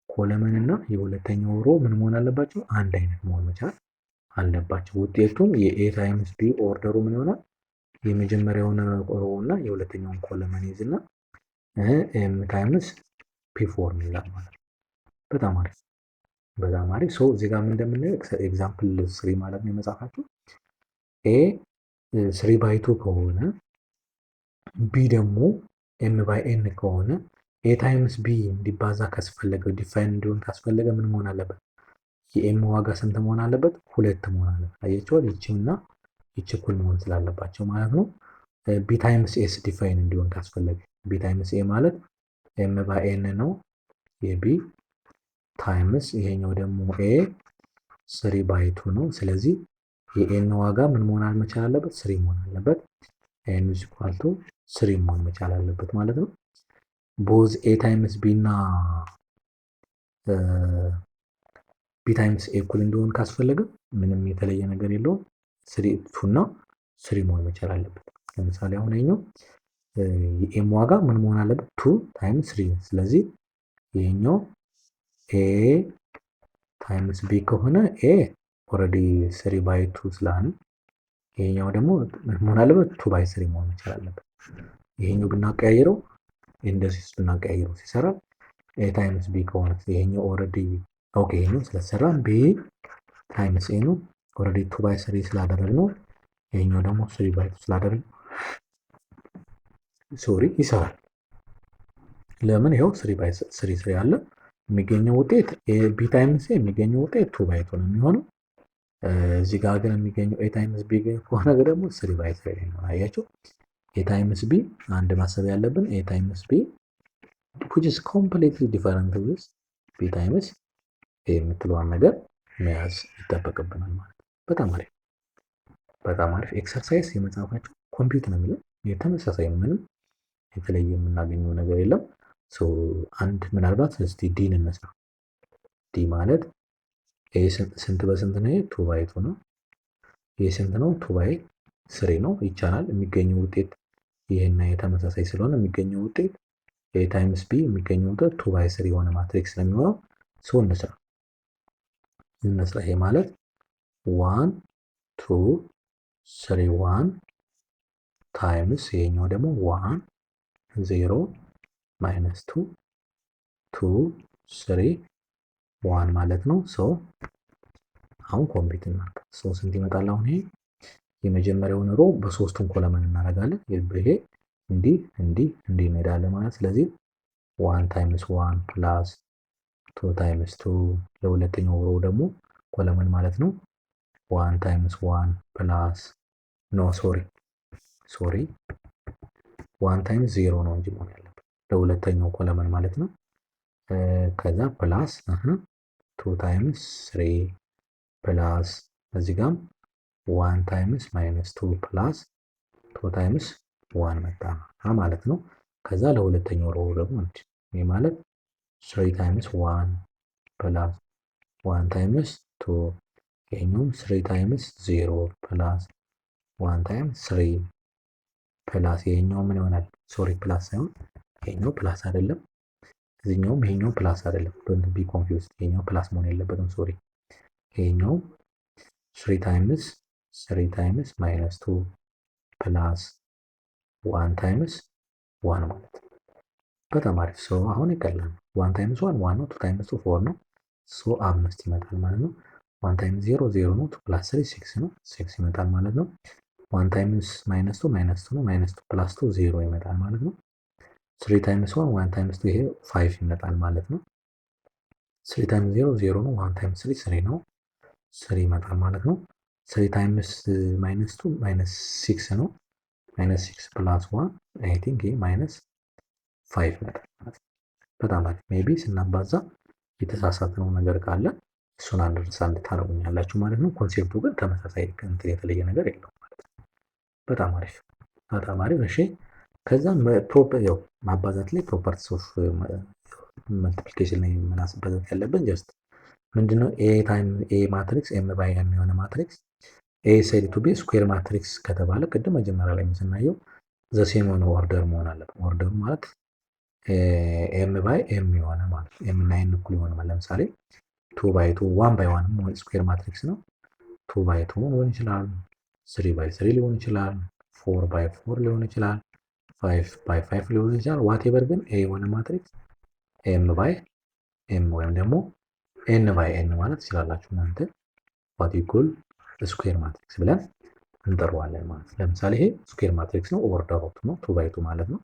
ኮለመን እና የሁለተኛው ሮ ምን መሆን አለባቸው? አንድ አይነት መሆን መቻል አለባቸው። ውጤቱም የኤ ታይምስ ቢ ኦርደሩ ምን ይሆናል? የመጀመሪያውን ሮ እና የሁለተኛውን ኮለመን ይዝና ኤም ታይምስ ፒ ፎርም ይላል ማለት ነው። በጣም አሪፍ በጣም አሪፍ። እዚህ ጋር ምን እንደምናየው ኤግዛምፕል 3 ማለት ነው የመጻፋችሁ ኤ 3/2 ከሆነ ቢ ደግሞ ኤም ባይ ኤን ከሆነ ኤ ታይምስ ቢ እንዲባዛ ካስፈለገ ዲፋይን እንዲሆን ካስፈለገ ምን መሆን አለበት? የኤም ዋጋ ስንት መሆን አለበት? 2 መሆን አለበት። አያችኋል? ይቺና ይቺ እኩል መሆን ስላለባቸው ማለት ነው። ቢ ታይምስ ኤስ ዲፋይን እንዲሆን ካስፈለገ ቢ ታይምስ ኤ ማለት ኤም ባይ ኤን ነው የቢ ታይምስ ይሄኛው ደግሞ ኤ 3/2 ነው። ስለዚህ የኤን ዋጋ ምን መሆን መቻል አለበት? 3 መሆን አለበት። ኤን ኢዝ ኢኳል ቱ 3 መሆን መቻል አለበት ማለት ነው። ቦዝ ኤ ታይምስ ቢ እና ቢ ታይምስ ኤ እኩል እንዲሆን ካስፈለገ ምንም የተለየ ነገር የለውም። 2 እና 3 መሆን መቻል አለበት። ለምሳሌ አሁን ይሄኛው የኤም ዋጋ ምን መሆን አለበት? 2 ታይምስ 3። ስለዚህ ይሄኛው ኤ ታይምስ ቢ ከሆነ ኤ ኦልሬዲ 3/2 ስላለ ይሄኛው ደግሞ መሆን አለበት 2/3 መሆን መቻል አለበት። ይሄኛው ብናቀያይረው እንደዚህ ብናቀያይረው ሲሰራ ኤ ታይምስ ቢ ከሆነ ይሄኛው ኦልሬዲ ኦኬ ይሄኛው ስለሰራ ቢ ታይምስ ኤ ነው ኦልሬዲ 2/3 ስላደረግነው ይሄኛው ደግሞ 3/2 ስላደረግነው ሶሪ ይሰራል። ለምን ይኸው 3/3 አለ። የሚገኘው ውጤት ቢ ታይምስ ኤ የሚገኘው ውጤት 2/2 ነው የሚሆነው። እዚህ ጋር ግን የሚገኘው ኤ ታይምስ ቢ ከሆነ ደግሞ 3/3 ነው። አያችሁ? ኤ ታይምስ ቢ አንድ ማሰብ ያለብን ኤ ታይምስ ቢ which is completely different with ቢ ታይምስ ኤ የምትለዋን ነገር መያዝ ይጠበቅብናል ማለት ነው። በጣም አሪፍ በጣም አሪፍ። ኤክሰርሳይዝ የመጽሐፋቸው ኮምፒውት ነው የሚለው የተመሳሳይ ምንም የተለየ የምናገኘው ነገር የለም። አንድ ምናልባት እስቲ ዲን እንስራ። ዲ ማለት ኤ ስንት በስንት ነው? 2/2 ነው። ይሄ ስንት ነው? 2/3 ነው። ይቻላል። የሚገኘው ውጤት ይሄና የተመሳሳይ ስለሆነ የሚገኘው ውጤት ኤ ታይምስ ቢ የሚገኘው ውጤት 2/3 የሆነ ማትሪክስ ስለሚሆነው እንስራ። ይሄ ማለት 1 2 3 1 ታይምስ ይሄኛው ደግሞ 1 0 ማይነስ 2 2 3 1 ማለት ነው። ሶ አሁን ኮምፒት እናድርግ። ሶ ስንት ይመጣል? አሁን ይሄ የመጀመሪያውን ሮ በሶስቱም ኮለመን እናደርጋለን። ይሄ እንዲህ እንሄዳለን ማለት ስለዚህ 1 ታይምስ 1 ፕላስ 2 ታይምስ 2 ለሁለተኛው ሮ ደግሞ ኮለመን ማለት ነው 1 ታይምስ 1 ፕላስ ሶሪ 1 ታይምስ 0 ነው እንጂ መሆን ያለበት ለሁለተኛው ኮለመን ማለት ነው። ከዛ ፕላስ 2 ታይምስ 3 ፕላስ እዚህ ጋር 1 ታይምስ ማይነስ 2 ፕላስ 2 ታይምስ 1 መጣ ማለት ነው። ከዛ ለሁለተኛው ሮ ደግሞ ይሄ ማለት 3 ታይምስ 1 ፕላስ 1 ታይምስ 2 ይሄኛውም 3 ታይምስ 0 ፕላስ 1 ታይምስ 3 ፕላስ ይሄኛው ምን ይሆናል? ሶሪ ፕላስ ሳይሆን ይሄኛው ፕላስ አይደለም፣ እዚህኛውም ይሄኛው ፕላስ አይደለም። ዶንት ቢ ኮንፊውዝድ። ይሄኛው ፕላስ መሆን የለበትም። ሶሪ ይሄኛው 3 ታይምስ ማይነስ 2 ፕላስ 1 ታይምስ 1 ማለት ነው። በጣም አሪፍ። ሶ አሁን ይቀላል። 1 ታይምስ 1 1 ነው። 2 ታይምስ 2 4 ነው። ሶ 5 ይመጣል ማለት ነው። 1 ታይምስ 0 0 ነው። 2 ፕላስ 3 6 ነው። 6 ይመጣል ማለት ነው። 1 ታይምስ ማይነስ 2 ማይነስ 2 ነው። ማይነስ 2 ፕላስ 2 0 ይመጣል ማለት ነው። 3 ታይምስ 1 1 ታይምስ 2 ይሄ 5 ይመጣል ማለት ነው። 3 ታይምስ 0 0 ነው። 1 ታይምስ 3 3 ነው። 3 ይመጣል ማለት ነው። 3 ታይምስ ማይነስ 2 ማይነስ 6 ነው። ማይነስ 6 ፕላስ 1 አይ ቲንክ ይሄ ማይነስ 5 ይመጣል ማለት ነው። በጣም አሪፍ። ሜቢ ስናባዛ የተሳሳትነው ነገር ካለ እሱን አንደርስታንድ ታደርጉኛላችሁ ማለት ነው። ኮንሴፕቱ ግን ተመሳሳይ እንትን የተለየ ነገር የለውም ማለት ነው። በጣም አሪፍ በጣም አሪፍ። እሺ ከዛም ያው ማባዛት ላይ ፕሮፐርቲስ ኦፍ መልቲፕሊኬሽን ላይ የምናስበዛት ያለብን ጀስት ምንድነው ኤ ታይም ኤ ማትሪክስ ኤም ባይ ኤን የሆነ ማትሪክስ ኤ ሴድ ቱ ቢ ስኩዌር ማትሪክስ ከተባለ ቅድም መጀመሪያ ላይ ስናየው ዘሴም የሆነ ኦርደር መሆን አለበት። ኦርደሩ ማለት ኤም ባይ ኤም የሆነ ማለት ኤም እና ኤን እኩል የሆነ ማለት ለምሳሌ 2 ባይ 2 1 ባይ 1 ስኩዌር ማትሪክስ ነው። 2 ባይ 2 ሊሆን ይችላል። 3 ባይ 3 ሊሆን ይችላል። 4 ባይ 4 ሊሆን ይችላል። 5 ባይ 5 ሊሆን ይችላል። ዋቴቨር ግን ኤ የሆነ ማትሪክስ ኤም ባይ ኤም ወይም ደግሞ ኤን ባይ ኤን ማለት ትችላላችሁ እናንተ ዋት ኢኩል ስኩዌር ማትሪክስ ብለን እንጠራዋለን ማለት ነው። ለምሳሌ ይሄ ስኩዌር ማትሪክስ ነው። ኦርደር ኦፍ ነው 2 ባይ 2 ማለት ነው።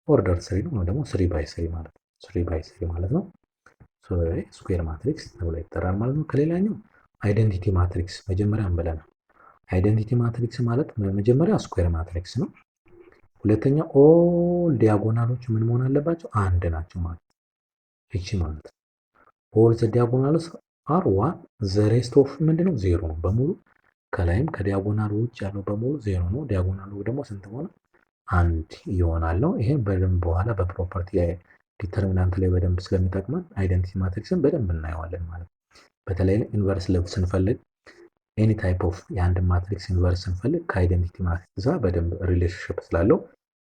ኦርደር 3 ነው ወይም ደግሞ 3 ባይ 3 ማለት ነው። 3 ባይ 3 ማለት ነው። ሶ ስኩዌር ማትሪክስ ተብሎ ይጠራል ማለት ነው። ከሌላኛው አይደንቲቲ ማትሪክስ መጀመሪያ እንበለናል። አይደንቲቲ ማትሪክስ ማለት መጀመሪያ ስኩዌር ማትሪክስ ነው። ሁለተኛ ኦል ዲያጎናሎች ምን መሆን አለባቸው? አንድ ናቸው ማለት ነው። እቺ ማለት ነው ኦል ዘ ዲያጎናልስ አር ዋን ዘ ሬስት ኦፍ ምንድነው? ዜሮ ነው በሙሉ። ከላይም ከዲያጎናሉ ውጭ ያለው በሙሉ ዜሮ ነው። ዲያጎናሉ ደግሞ ስንት ሆነ? አንድ ይሆናል ነው። ይሄን በደንብ በኋላ በፕሮፐርቲ ዲተርሚናንት ላይ በደንብ ስለሚጠቅመን አይደንቲቲ ማትሪክስን በደንብ እናየዋለን ማለት ነው። በተለይ ኢንቨርስ ለብ ስንፈልግ ኤኒ ታይፕ ኦፍ የአንድ ማትሪክስ ኢንቨርስ ስንፈልግ ከአይደንቲቲ ማትሪክስ ጋር በደንብ ሪሌሽንሽፕ ስላለው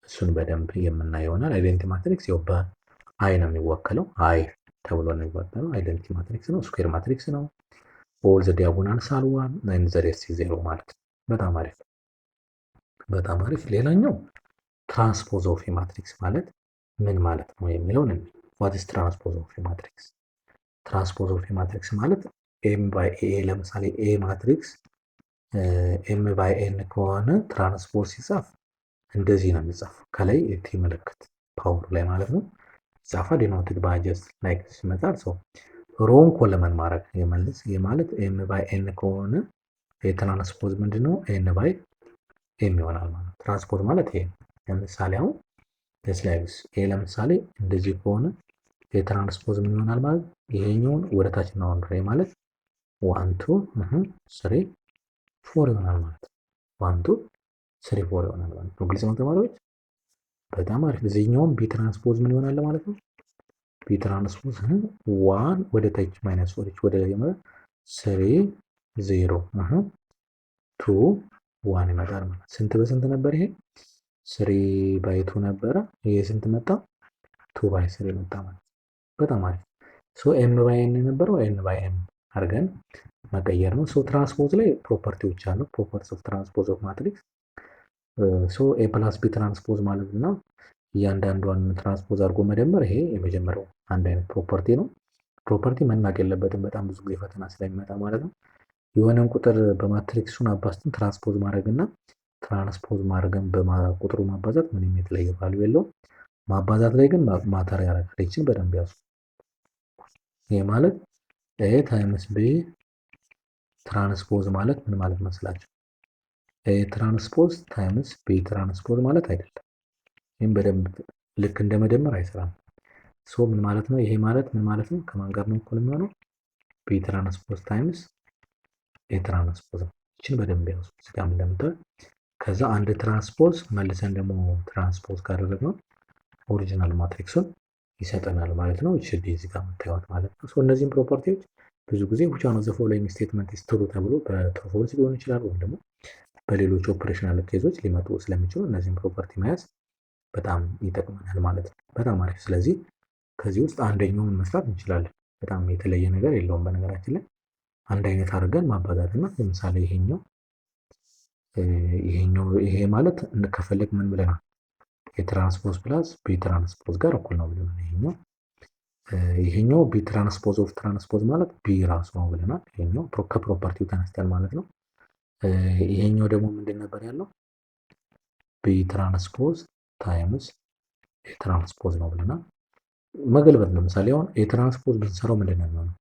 እሱን በደንብ የምናየው ይሆናል። አይደንቲቲ ማትሪክስ ያው በአይ ነው የሚወከለው። አይ ተብሎ ነው የሚወከለው። አይደንቲቲ ማትሪክስ ነው። ስኩዌር ማትሪክስ ነው። ኦል ዘ ዲያጎናልስ አር ዋን ኤንድ ዘ ሬስት ኢዝ ዜሮ ማለት ነው። በጣም አሪፍ በጣም አሪፍ። ሌላኛው ትራንስፖዝ ኦፍ ማትሪክስ ማለት ምን ማለት ነው የሚለውን ዋት ኢዝ ትራንስፖዝ ኦፍ ማትሪክስ? ትራንስፖዝ ኦፍ ማትሪክስ ማለት ኤም ባይ ኤ ለምሳሌ ኤ ማትሪክስ ኤም ባይ ኤን ከሆነ ትራንስፖዝ ሲጻፍ እንደዚህ ነው የሚጻፍ። ከላይ የቲ ምልክት ፓወር ላይ ማለት ነው ጻፋ ዲኖትድ ባይ ጀስት ላይክ ሲመጣል ሰው ሮን ኮለመን ማድረግ የመልስ የማለት ኤም ባይ ኤን ከሆነ የትራንስፖዝ ምንድነው? ኤን ባይ ኤም ይሆናል ማለት ነው። ትራንስፖዝ ማለት ይሄ ለምሳሌ አሁን ስላይድስ ይሄ ለምሳሌ እንደዚህ ከሆነ የትራንስፖዝ ምን ይሆናል ማለት ይሄኛውን ወደ ታች እናወርድ ማለት 1 2 3 4 ይሆናል ማለት ነው። 1 2 3 4 ይሆናል ማለት ነው። ግልጽ ነው ተማሪዎች? በጣም አሪፍ። እዚህኛውም ቢ ትራንስፖዝ ምን ይሆናል ማለት ነው? ቢ ትራንስፖዝ 1 ወደ ታች ማይነስ ወደ ላይ ማለት 3 0 2 1 ይመጣል ማለት ስንት በስንት ነበር ይሄ? 3 ባይ 2 ነበረ። ይሄ ስንት መጣ? 2 ባይ 3 መጣ ማለት በጣም አሪፍ። ሶ ኤም ባይ ኤን የነበረው ኤን ባይ ኤም አድርገን መቀየር ነው። ሶ ትራንስፖዝ ላይ ፕሮፐርቲዎች አሉ። ፕሮፐርቲስ ኦፍ ትራንስፖዝ ኦፍ ማትሪክስ ሶ ኤ ፕላስ ቢ ትራንስፖዝ ማለት እና እያንዳንዷን ትራንስፖዝ አድርጎ መደመር ይሄ የመጀመሪያው አንድ አይነት ፕሮፐርቲ ነው። ፕሮፐርቲ መናቅ የለበትም በጣም ብዙ ጊዜ ፈተና ስለሚመጣ ማለት ነው። የሆነን ቁጥር በማትሪክሱን አባዝተን ትራንስፖዝ ማድረግ እና ትራንስፖዝ ማድረግን በቁጥሩ ማባዛት ምንም የተለየ ቫልዩ የለውም። ማባዛት ላይ ግን ማተር ያደርጋል። ይችን በደንብ ያዙ። ይሄ ማለት ኤ ታይምስ ቢ ትራንስፖዝ ማለት ምን ማለት መስላችሁ? ኤ ትራንስፖዝ ታይምስ ቢ ትራንስፖዝ ማለት አይደለም። ይህም በደንብ ልክ እንደ መደመር አይሰራም። ሶ ምን ማለት ነው? ይሄ ማለት ምን ማለት ነው? ከማን ጋር ነው እኩል የሚሆነው? ቢ ትራንስፖዝ ታይምስ ኤ ትራንስፖዝ ነው። ይችን በደንብ ያዙ። ስጋም እንደምታዩት ከዛ አንድ ትራንስፖዝ መልሰን ደግሞ ትራንስፖዝ ካደረግነው ኦሪጂናል ማትሪክሱን ይሰጠናል ማለት ነው። ይችል እዚህ ጋር የምታዩት ማለት ነው። ሶ እነዚህም ፕሮፐርቲዎች ብዙ ጊዜ which one of the following statement is true ተብሎ በትሩ ፎልስ ሊሆን ይችላል ወይም ደግሞ በሌሎች ኦፕሬሽናል ኬዞች ሊመጡ ስለሚችሉ እነዚህም ፕሮፐርቲ መያዝ በጣም ይጠቅመናል ማለት ነው። በጣም አሪፍ። ስለዚህ ከዚህ ውስጥ አንደኛውን መስራት እንችላለን። በጣም የተለየ ነገር የለውም። በነገራችን ላይ አንድ አይነት አድርገን ማባዛት እና ለምሳሌ ይሄ ማለት ከፈለግ ምን ብለናል? የትራንስፖዝ ፕላስ ቢ ትራንስፖዝ ጋር እኩል ነው ብለናል። ይሄኛው ቢ ትራንስፖዝ ኦፍ ትራንስፖዝ ማለት ቢ ራሱ ነው ብለናል። ይሄኛው ከፕሮፐርቲው ተነስተን ማለት ነው። ይሄኛው ደግሞ ምንድን ነበር ያለው? ቢ ትራንስፖዝ ታይምስ ኤ ትራንስፖዝ ነው ብለናል። መገልበጥ ለምሳሌ አሁን ኤ ትራንስፖዝ ብንሰራው ምንድን ነው የሚሆነው?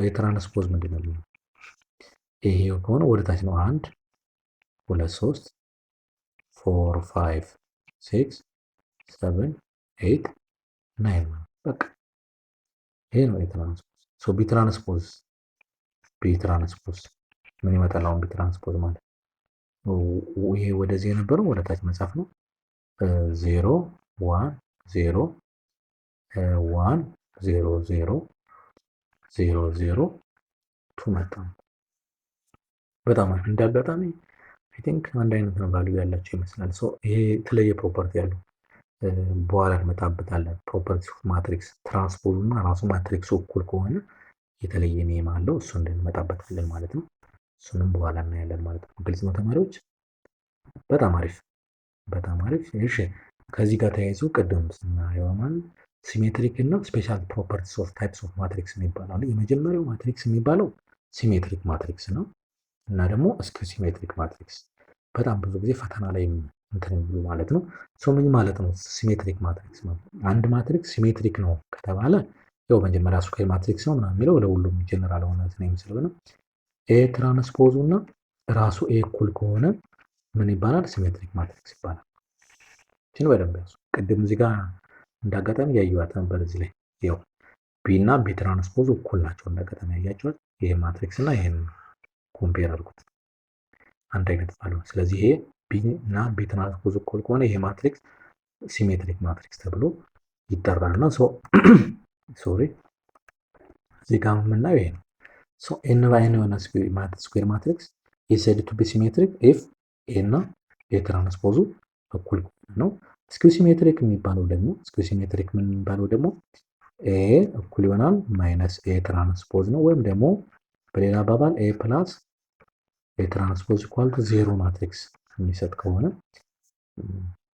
ኤ ትራንስፖዝ ምንድን ነው የሚሆነው? ይሄ ከሆነ ወደ ታች ነው 1 2 3 4 5 6 7 8 9 በቃ ይሄ ነው የትራንስፖዝ። ቢ ትራንስፖዝ ምን ይመጣል? አሁን ቢ ትራንስፖዝ ማለት ይሄ ወደዚህ የነበረው ወደ ታች መጻፍ ነው። 0 1 0 1 0 0 0 0 2 መጣ። በጣም እንደ አጋጣሚ አይ ቲንክ አንድ አይነት ነው ቫልዩ ያላቸው ይመስላል። ይሄ የተለየ ፕሮፐርቲ ያለው በኋላ እንመጣበታለን። ፕሮፐርቲ ኦፍ ማትሪክስ ትራንስፖዝ እና ራሱ ማትሪክሱ እኩል ከሆነ የተለየ ኔም አለው። እሱ እንመጣበታለን ማለት ነው። እሱንም በኋላ እናያለን ማለት ነው። ግልጽ ነው ተማሪዎች? በጣም አሪፍ በጣም አሪፍ። እሺ ከዚህ ጋር ተያይዞ ቅድም ስናየው ማለት ሲሜትሪክ እና ስፔሻል ፕሮፐርቲስ ኦፍ ታይፕስ ኦፍ ማትሪክስ የሚባለው የመጀመሪያው ማትሪክስ የሚባለው ሲሜትሪክ ማትሪክስ ነው እና ደግሞ ስኪው ሲሜትሪክ ማትሪክስ በጣም ብዙ ጊዜ ፈተና ላይ እንትን የሚሉ ማለት ነው። ምን ማለት ነው ሲሜትሪክ ማትሪክስ ነው? አንድ ማትሪክስ ሲሜትሪክ ነው ከተባለ ያው መጀመሪያ ስኩዌር ማትሪክስ ነው ምናምን የሚለው ለሁሉም ጀነራል ሆነ ነው ስለሆነ ኤ ትራንስፖዙ እና ራሱ ኤ እኩል ከሆነ ምን ይባላል? ሲሜትሪክ ማትሪክስ ይባላል። ይህን በደንብ ያዙ። ቅድም እዚህ ጋር እንዳጋጣሚ ያየኋት ነበር። እዚህ ላይ ያው ቢ እና ቢ ትራንስፖዝ እኩል ናቸው። እንዳጋጣሚ ያያቸዋል። ይሄ ማትሪክስ እና ይሄን ኮምፔር አድርጉት አንድ አይነት ቫልዩ። ስለዚህ ይሄ ቢ እና ቢ ትራንስፖዝ እኩል ከሆነ ይሄ ማትሪክስ ሲሜትሪክ ማትሪክስ ተብሎ ይጠራል። እና ሶሪ እዚህ ጋር የምናየው ይሄ ነው። ኤን ባይ ኤን የሆነ ስኩዌር ማትሪክስ ኢዝ ሴድ ቱ ቢ ሲሜትሪክ ኢፍ ኤ እና ኤ ትራንስፖዙ እኩል ነው። ስኪው ሲሜትሪክ የሚባለው ደግሞ ኤ እኩል ይሆናል ማይነስ ኤ ትራንስፖዝ ነው። ወይም ደግሞ በሌላ አባባል ኤ ፕላስ ኤ ትራንስፖዝ ኢኳል ቱ ዜሮ ማትሪክስ የሚሰጥ ከሆነ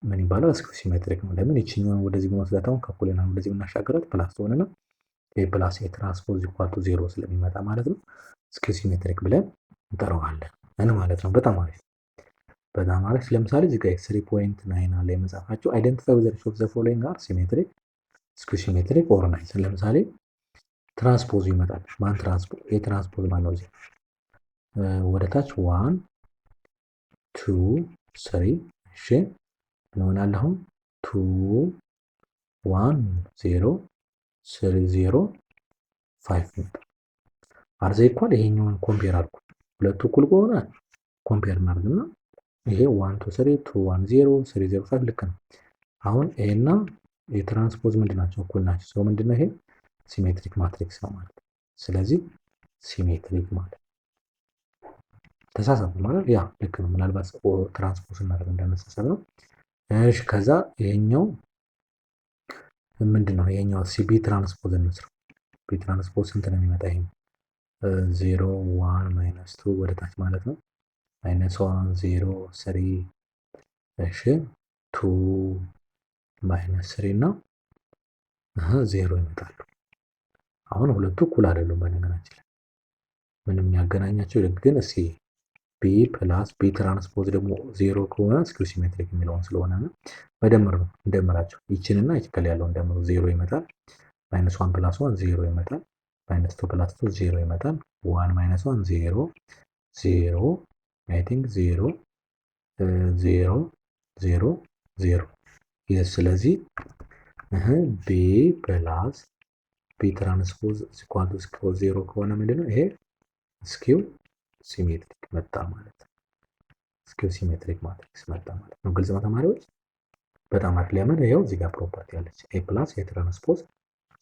ምን ይባላል? ስኪው ሲሜትሪክ ነው። ለምን ይችኛውን ወደዚህ በመውሰድ አሁን ከእኩልና ወደዚህ ብናሻገራት ፕላስ ትሆንና ኤ ፕላስ ኤ ትራንስፖዝ ኢኳል ቱ ዜሮ ስለሚመጣ ማለት ነው ስኪው ሲሜትሪክ ብለን እንጠራዋለን ማለት ነው። በጣም አሪፍ በጣም አሪፍ። ለምሳሌ እዚህ ጋር 3.9 አለ የመጻፋቸው አይደንቲፋይ ዘ ሬሾ ኦፍ ዘ ፎሎዊንግ አር ሲሜትሪክ ስኩዌር ሲሜትሪክ ኦር ናይስ። ለምሳሌ ትራንስፖዙ ይመጣል። ማን ትራንስፖዝ? ኤ ትራንስፖዝ ማለት ነው። እዚህ ወደ ታች 1 2 3 እሺ እንሆናለን። አሁን 2 1 0 3 0 5 ነበር። አርዘ ኢኳል ይሄኛውን ኮምፔር አድርጉ። ሁለቱ እኩል ከሆነ ኮምፔር እናድርግና ይሄ 1 2 3 2 1 0 3 0 5 ልክ ነው። አሁን ኤ እና የትራንስፖዝ ምንድን ናቸው? እኩል ናቸው። ሰው ምንድነው ይሄ ሲሜትሪክ ማትሪክስ ነው ማለት። ስለዚህ ሲሜትሪክ ማለት ተሳሳተ ማለት ያ ልክ ነው። ምናልባት ትራንስፖዝ እናደርግ እንዳነሳሰብ ነው። እሺ ከዛ ይሄኛው ምንድነው? ይሄኛው ሲቢ ትራንስፖዝ እንስራው። ቢ ትራንስፖዝ ስንት ነው የሚመጣ? ይሄ 0 1 ማይነስ 2 ወደ ታች ማለት ነው። ማይነስ 1 0 3 እሺ ቱ ማይነስ 3 እና 0 ይመጣሉ። አሁን ሁለቱ እኩል አይደሉም በነገራችን ላይ ምንም ያገናኛቸው ግን እስኪ ቢ ፕላስ ቢ ትራንስፖዝ ደግሞ 0 ከሆነ ስኩዌር ሲሜትሪክ የሚለውን ስለሆነ ነው መደመር ነው። እንደምራቸው ይችንና ይችከል ያለውን ደምሩ 0 ይመጣል። ማይነስ 1 ፕላስ 1 0 ይመጣል። ማይነስ 2 ፕላስ 2 0 ይመጣል። 1 ማይነስ 1 0 0 አይ ቲንክ 0 0 0 0 ስለዚህ ቢ ፕላስ ቢ ትራንስፖዝ ኢኳል ቱ ስኩዌር 0 ከሆነ ምንድነው ይሄ ስኪው ሲሜትሪክ መጣ ማለት ነው። ስኪው ሲሜትሪክ ማትሪክስ መጣ ማለት ነው። ግልጽ ነው ተማሪዎች? በጣም አሪፍ። ለምን ይኸው እዚህ ጋር ፕሮፐርቲ አለች ኤ ፕላስ ኤ ትራንስፖዝ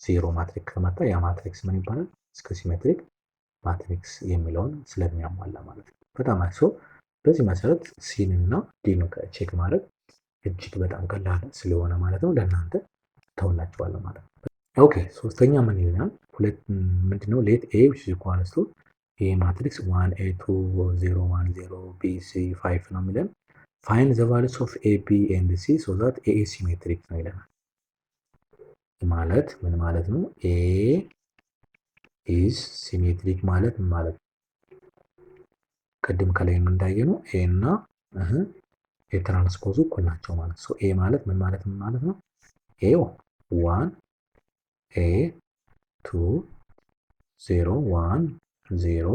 0 ማትሪክስ ከመጣ ያ ማትሪክስ ምን ይባላል? ስኪው ሲሜትሪክ ማትሪክስ የሚለውን ስለሚያሟላ ማለት ነው። በጣም አሪፍ። በዚህ መሰረት ሲን እና ዲን ቼክ ማድረግ እጅግ በጣም ቀላል ስለሆነ ማለት ነው ለእናንተ ተውላችኋለሁ ማለት ነው። ኦኬ ሶስተኛ ምን ይላል? ምንድነው ሌት ኤ which is equals to ኤ ማትሪክስ 1 ኤ 2 0 1 0 ቢ 3 5 ነው የሚለን ፋይንድ ዘ ቫሉስ ኦፍ ኤ ቢ ኤንድ ሲ ሶ ዛት ኤ ኢዝ ሲሜትሪክ ነው ይለናል። ማለት ምን ማለት ነው? ኤ ኢዝ ሲሜትሪክ ማለት ምን ማለት ነው? ቅድም ከላይ እንዳየነው ኤ እና ኤ ትራንስፖዙ እኩል ናቸው ማለት ነው። ኤ ማለት ምን ማለት ነው? ኤ 1 ኤ 2 0 1 0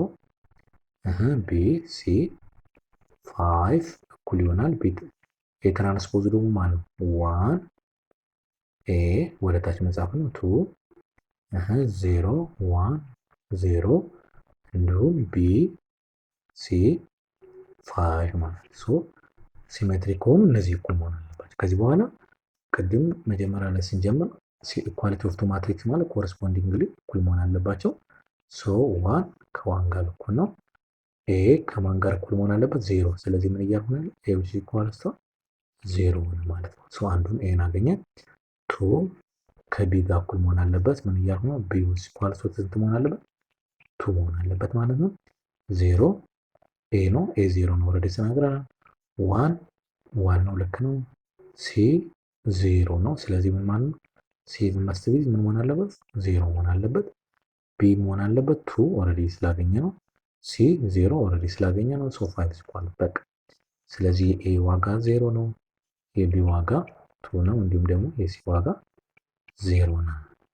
ቢ ሲ 5 እኩል ይሆናል ኤ ትራንስፖዝ ደግሞ ማን ነው? 1 ኤ ወደ ታች መጻፍ ነው 2 0 1 0 እንዲሁም ቢ ሲ 5 ማለት ነው። ሲሜትሪክ ከሆኑ እነዚህ እኩል መሆን አለባቸው። ከዚህ በኋላ ቅድም መጀመሪያ ላይ ስንጀምር ኢኳሊቲ ኦፍ ቱ ማትሪክስ ማለት ኮረስፖንዲንግሊ እኩል መሆን አለባቸው። ዋን ከዋን ጋር እኩል ነው። ኤ ከማን ጋር እኩል መሆን አለበት? 0። ስለዚህ ምን እያልኩ ነው? ኤ which is equals to 0 ሆነ ማለት ነው። አንዱን ኤን አገኘ። 2 ከቢ ጋር እኩል መሆን አለበት። ምን እያልኩ ነው? ቢ which is equals to ስንት መሆን አለበት? 2 መሆን አለበት ማለት ነው። 0 ኤ ነው። ኤ 0 ነው። ኦልሬዲ ተናግረናል። 1 ነው። ልክ ነው። ሲ 0 ነው። ስለዚህ ምን ማለት ነው? ሲ መስት ቢ ምን መሆን አለበት? 0 መሆን አለበት። ቢ መሆን አለበት 2 ኦልሬዲ ስላገኘ ነው። ሲ 0 ኦልሬዲ ስላገኘ ነው። ሶ 5 ስኳል በቃ። ስለዚህ ኤ ዋጋ 0 ነው። የቢ ዋጋ 2 ነው። እንዲሁም ደግሞ የሲ ዋጋ 0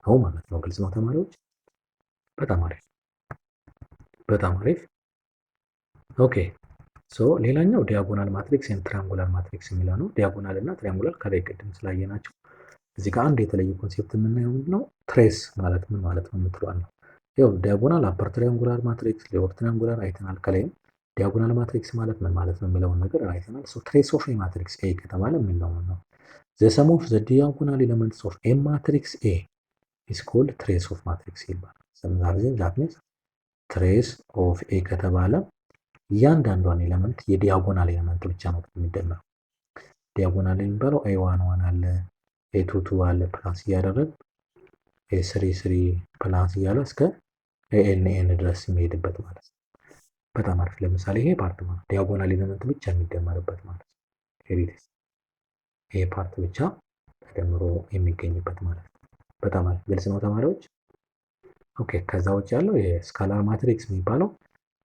ነው ማለት ነው። ግልጽ ነው ተማሪዎች? በጣም አሪፍ በጣም አሪፍ። ኦኬ ሌላኛው ዲያጎናል ማትሪክስ ኤንድ ትሪያንጉላር ማትሪክስ የሚለው ነው። ዲያጎናል እና ትሪያንጉላር ከላይ ቅድም ስላየናቸው እዚህ ጋር አንድ የተለየ ኮንሴፕት የምናየው ምንድነው? ትሬስ ማለት ምን ማለት ነው የምትለዋል ነው። ይኸው ዲያጎናል አፐር ትሪያንጉላር ማትሪክስ፣ ሎወር ትሪያንጉላር አይተናል። ከላይም ዲያጎናል ማትሪክስ ማለት ምን ማለት ነው የሚለውን ነገር አይተናል። ትሬስ ኦፍ ኤ ማትሪክስ ኤ ከተባለ የሚለው ነው። ዘ ሰም ኦፍ ዘ ዲያጎናል ኤሌመንትስ ኦፍ ኤ ማትሪክስ ኤ ኢዝ ኮልድ ትሬስ ኦፍ ማትሪክስ ይባላል። ዛት ሚንስ ትሬስ ኦፍ ኤ ከተባለ እያንዳንዷን ኤሌመንት የዲያጎናል ኤሌመንት ብቻ ነው የሚደመረው። ዲያጎናል የሚባለው ኤ ዋን ዋን አለ፣ ኤ ቱ ቱ አለ ፕላስ እያደረግ ኤ ስሪ ስሪ ፕላስ እያለ እስከ ኤኤንኤን ድረስ የሚሄድበት ማለት ነው። በጣም አሪፍ። ለምሳሌ ይሄ ፓርት ማለት ዲያጎናል ኤሌመንት ብቻ የሚደመርበት ማለት ነው። ይሄ ፓርት ብቻ ተደምሮ የሚገኝበት ማለት ነው። በጣም አሪፍ። ግልጽ ነው ተማሪዎች? ኦኬ። ከዛ ውጭ ያለው የስካላር ማትሪክስ የሚባለው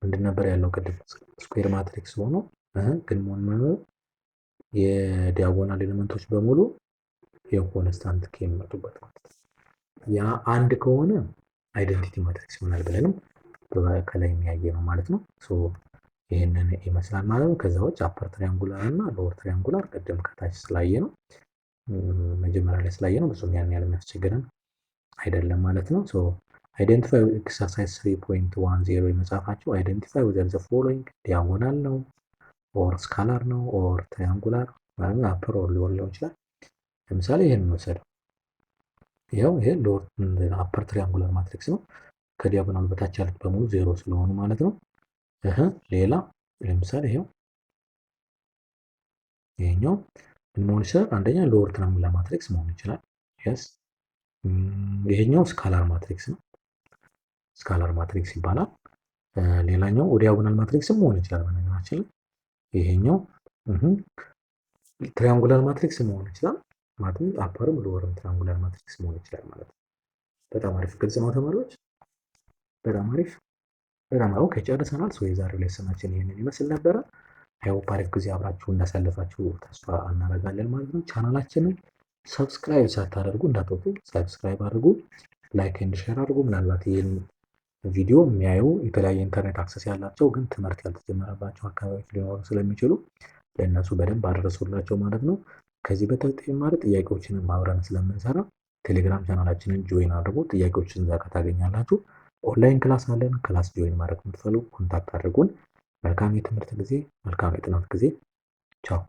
ምንድን ነበር ያለው ቅድም? ስኩዌር ማትሪክስ ሆኖ ግን የዲያጎናል ኤሌመንቶች በሙሉ የኮንስታንት ኬ የሚመጡበት ማለት ነው። ያ አንድ ከሆነ አይደንቲቲ ማትሪክስ ይሆናል ብለንም ከላይ የሚያየ ነው ማለት ነው። ይህንን ይመስላል ማለት ነው። ከዛ ውጭ አፐር ትሪያንጉላር እና ሎወር ትሪያንጉላር ቅድም ከታች ስላየ ነው መጀመሪያ ላይ ስላየ ነው ብዙም ያን ያህል የሚያስቸግረን አይደለም ማለት ነው። አይደንቲፋይ ኤክሰርሳይዝ 3.10 የመጻፋቸው አይደንቲፋይ ዌዘር ዘ ፎሎዊንግ ዲያጎናል ነው ኦር ስካላር ነው ኦር ትሪያንጉላር ማለት ነው። አፐር ኦር ሎወር ሊሆን ይችላል። ለምሳሌ ይሄን እንወሰደው። ይሄው ይሄ ሎወር አፐር ትሪያንጉላር ማትሪክስ ነው። ከዲያጎናል በታች ያሉት በሙሉ 0 ስለሆኑ ማለት ነው። ሌላ ለምሳሌ ይሄው ይሄኛው ምን መሆን ይችላል? አንደኛ ሎወር ትሪያንጉላር ማትሪክስ መሆን ይችላል። yes ይሄኛው ስካላር ማትሪክስ ነው። ስካላር ማትሪክስ ይባላል። ሌላኛው ዲያጎናል ማትሪክስም መሆን ይችላል። በነገራችን ላይ ይሄኛው ትሪያንጉላር ማትሪክስ መሆን ይችላል ማለት ነው። አፐርም ሎወርም ትሪያንጉላር ማትሪክስ መሆን ይችላል ማለት ነው። በጣም አሪፍ ግልጽ ነው ተማሪዎች። በጣም አሪፍ በጣም ኦኬ ጨርሰናል። የዛሬው ሌሰናችን ይህንን ይመስል ነበረ። አይሆፕ አሪፍ ጊዜ አብራችሁ እንዳሳለፋችሁ ተስፋ እናደርጋለን ማለት ነው። ቻናላችንን ሰብስክራይብ ሳታደርጉ እንዳትወጡ፣ ሰብስክራይብ አድርጉ፣ ላይክ ኤንድ ሼር አድርጉ። ምናልባት ይህን ቪዲዮ የሚያዩ የተለያየ ኢንተርኔት አክሰስ ያላቸው ግን ትምህርት ያልተጀመረባቸው አካባቢዎች ሊኖሩ ስለሚችሉ ለእነሱ በደንብ አድረሱላቸው ማለት ነው። ከዚህ በተጨማሪ ጥያቄዎችንን ማብረን ስለምንሰራ ቴሌግራም ቻናላችንን ጆይን አድርጉ። ጥያቄዎችን እዛ ጋር ታገኛላችሁ። ኦንላይን ክላስ አለን። ክላስ ጆይን ማድረግ የምትፈልጉ ኮንታክት አድርጉን። መልካም የትምህርት ጊዜ፣ መልካም የጥናት ጊዜ። ቻው